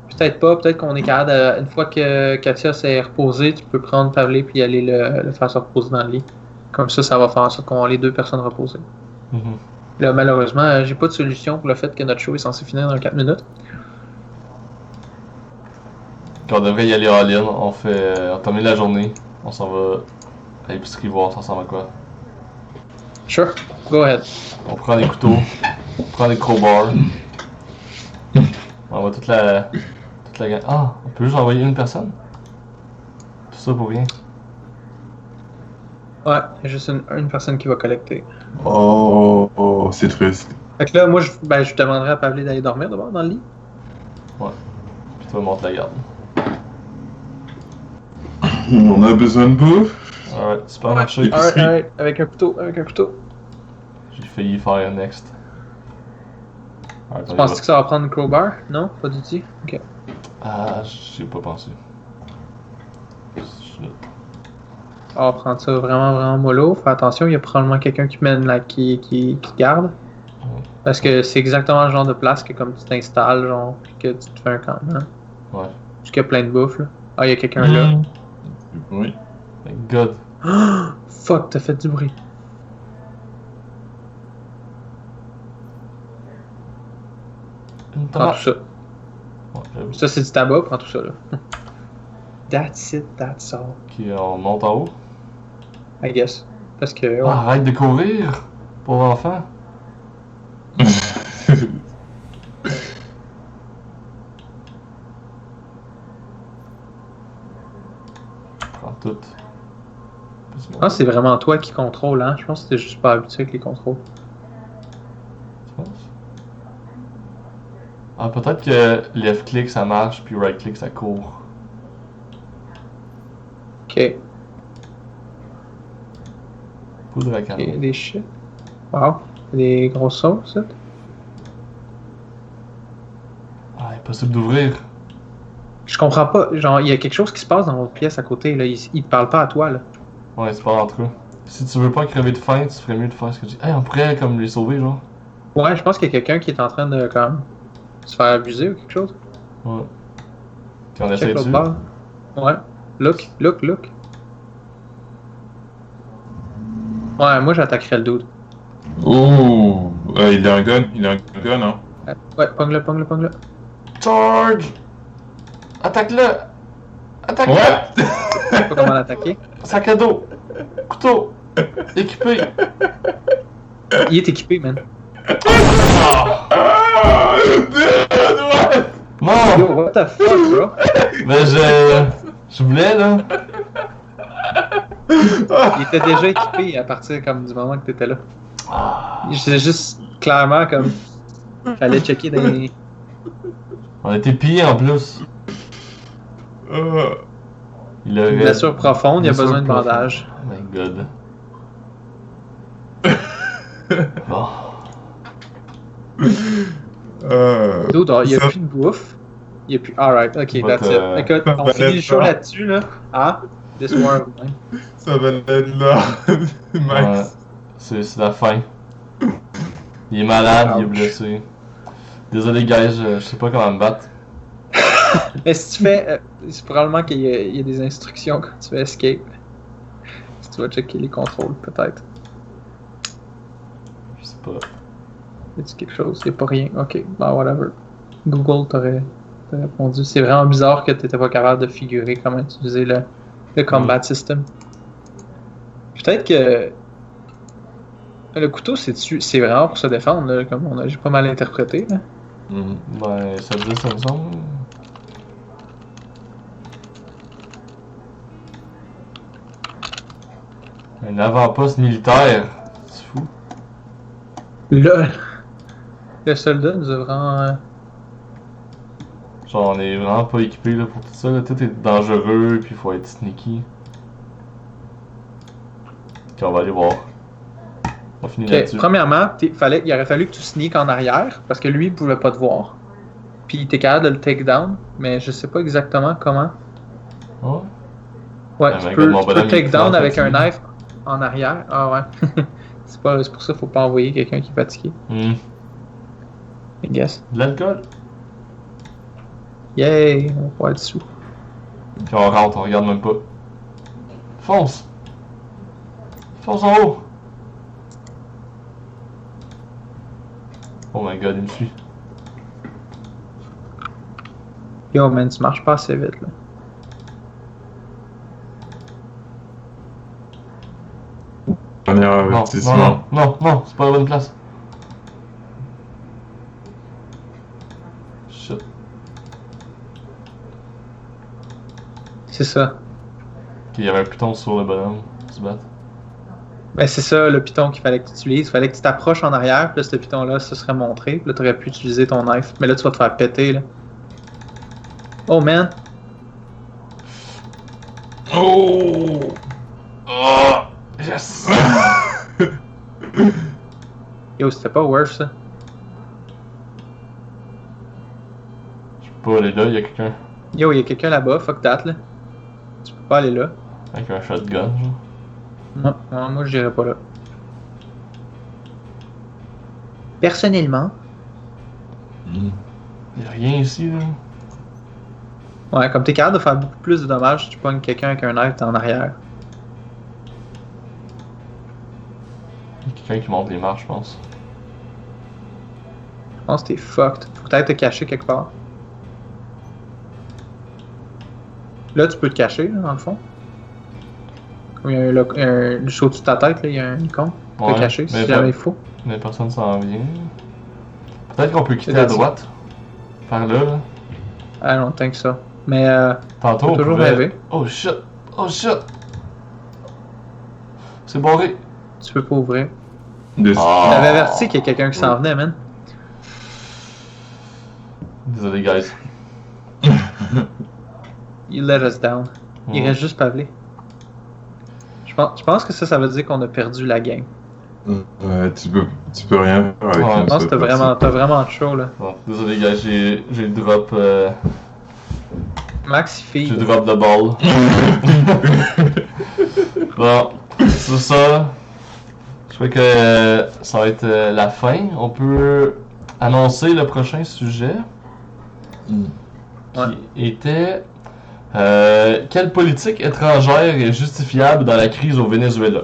peut-être pas. Peut-être qu'on est capable, une fois que Katia s'est reposée, tu peux prendre Pavlé puis aller le faire se reposer dans le lit. Comme ça va faire en sorte qu'on a les 2 personnes reposées. Mhm. Là, malheureusement, j'ai pas de solution pour le fait que notre show est censé finir dans 4 minutes. Quand on devrait y aller all-in, on termine la journée, on s'en va à l'épicerie voir ça ressemble à quoi. Sure, go ahead. On prend des couteaux, on prend des crowbars. On va toute la gang. Ah, on peut juste envoyer une personne? Tout ça pour rien. Ouais, il y a juste une personne qui va collecter. Oh, c'est triste. Fait que là, moi, je demanderais à Pavlé d'aller dormir d'abord dans le lit. Puis toi, monte la garde. On a besoin de bouffe. Alright, supermarché. Alright, avec un couteau. J'ai failli faire next. Alright, Tu penses que ça va prendre une crowbar? Non? Pas du tout? Ok. Ah, j'y ai pas pensé. On va prendre ça vraiment mollo. Fais attention, il y a probablement quelqu'un qui mène là, qui garde. Parce que c'est exactement le genre de place que comme tu t'installes, genre, pis que tu te fais un camp, hein. Ouais. Parce qu'il y a plein de bouffe, là. Ah, il y a quelqu'un là. Oui. Thank God. Fuck, t'as fait du bruit. Une Prends tomate. tout ça. Ouais, j'avoue. Ça, c'est du tabac, prends tout ça, là. That's it, that's all. Ok, on monte en haut. I guess. Parce que, ouais. Ah, arrête de courir, pauvre enfant. Prends tout. Ah, c'est vraiment toi qui contrôle, hein? Je pense que t'es juste pas habitué avec les contrôles. Tu penses? Ah, peut-être que left click ça marche, puis right click ça court. Ok. Poudre à canon. Ok, des shit. Wow. Des grosses sauces, ça. Ah, impossible d'ouvrir. Je comprends pas. Genre, il y a quelque chose qui se passe dans votre pièce à côté, là. Ils te parlent pas à toi, là. Ouais, c'est pas entre eux. Si tu veux pas crever de faim, tu ferais mieux de faire ce que tu dis. Hey, on pourrait comme les sauver, genre. Ouais, je pense qu'il y a quelqu'un qui est en train de, comme, se faire abuser ou quelque chose. Ouais. Puis on Check essaie l'autre dessus. bord. Ouais. Look. Ouais, moi j'attaquerais le dude. Oh, il a un gun, hein. Ouais, pogne-le. Charge! Attaque-le! Attaque-le! Ouais. Je sais pas comment l'attaquer. Sac à dos! Couteau! Équipé! Il est équipé, man. Non! Yo, what the fuck, bro? Mais je voulais, là. Il était déjà équipé à partir comme du moment que t'étais là. C'est juste clairement comme. J'allais checker des. On était pillés en plus. Il avait... Une blessure profonde, il a Blessure besoin de profonde. bandage. Oh my god. Bon. Euh, Dude, il y a ça- plus de bouffe. Il y a plus. Alright, ok, But, that's it. Écoute, ça on va finit le être show ça. là-dessus, là. Ah, this world, man. Ça va être là, Ouais, Max. c'est la fin. Il est malade, il est Ouch. blessé. Désolé, guys, je sais pas comment me battre. Mais si tu fais. C'est probablement qu'il y a des instructions quand tu fais escape. Si tu vas checker les contrôles, peut-être. Je sais pas. Y a-tu quelque chose? Y a pas rien. Ok, bah whatever. Google t'aurait répondu. C'est vraiment bizarre que t'étais pas capable de figurer comment utiliser le combat system. Peut-être que. Le couteau, c'est vraiment pour se défendre, là, comme j'ai pas mal interprété. Là. Ben, ça dit, ça me semble. Un avant-poste militaire. C'est fou. Là, le soldat nous a vraiment. Genre, on est vraiment pas équipé là, pour tout ça. Là. Tout est dangereux, puis il faut être sneaky. Ok, on va aller voir. On finit Ok, là-dessus. premièrement, il aurait fallu que tu sneak en arrière parce que lui, il pouvait pas te voir. Puis t'es capable de le take down, mais je sais pas exactement comment. Ouais. Ouais, Ah, tu mais peux, écoute, mon tu peux bonhomme, il take est down plus avec un fatigué. knife en arrière. Ah ouais. c'est pour ça qu'il faut pas envoyer quelqu'un qui est fatigué. Hmm. I guess. De l'alcool. Yay, on va être sous. Puis on rentre, on regarde même pas. Fonce! Fonce en haut! Oh my god, il me suit. Yo man, tu marches pas assez vite là. Dernier Non, avertissement. non, c'est pas la bonne place. Shit. C'est ça. Ok, il y avait un piton sur le bonhomme. Se battre. Ben c'est ça le piton qu'il fallait que tu utilises. Il fallait que tu t'approches en arrière, puis là, ce piton-là, ça serait montré. Puis là, tu aurais pu utiliser ton knife. Mais là, tu vas te faire péter là. Oh man! Oh! Oh! Yes! Yo, c'était pas worse ça. Je peux pas aller là, il y a quelqu'un Yo, il y a quelqu'un là-bas, fuck that là. Tu peux pas aller là. avec un shotgun, genre. Non, moi je dirais pas là. Personnellement, Il y a rien ici, là. ouais, comme t'es capable de faire beaucoup plus de dommages si tu pognes quelqu'un avec un knife en arrière. Il y a quelqu'un qui monte les marches, je pense. Je pense que t'es fucked. Faut peut-être te cacher quelque part. Là, tu peux te cacher, là, dans le fond. Comme il y a un juste au-dessus de ta tête, là, il y a un icône. Tu peux te cacher si jamais il faut. Mais personne s'en vient. Peut-être qu'on peut quitter C'est à dit. droite. Par là, là. I don't think so. Mais Tantôt, Faut on toujours pouvait... rêver. Oh shit! Oh shit! C'est barré! tu peux pas ouvrir. Des- Ah. T'avais averti qu'il y a quelqu'un qui s'en venait, man. Désolé, guys. You let us down. Il Ouais. reste juste Pavlé. Je pense que ça veut dire qu'on a perdu la game. Ouais, tu peux rien faire avec Ouais, une Je pense seule que personne. t'as vraiment chaud, là. Bon, désolé, guys, j'ai drop... Max, il J'ai fait. drop the ball. Bon, c'est ça. Je crois que ça va être la fin. On peut annoncer le prochain sujet. Ouais. Qui était... quelle politique étrangère est justifiable dans la crise au Venezuela?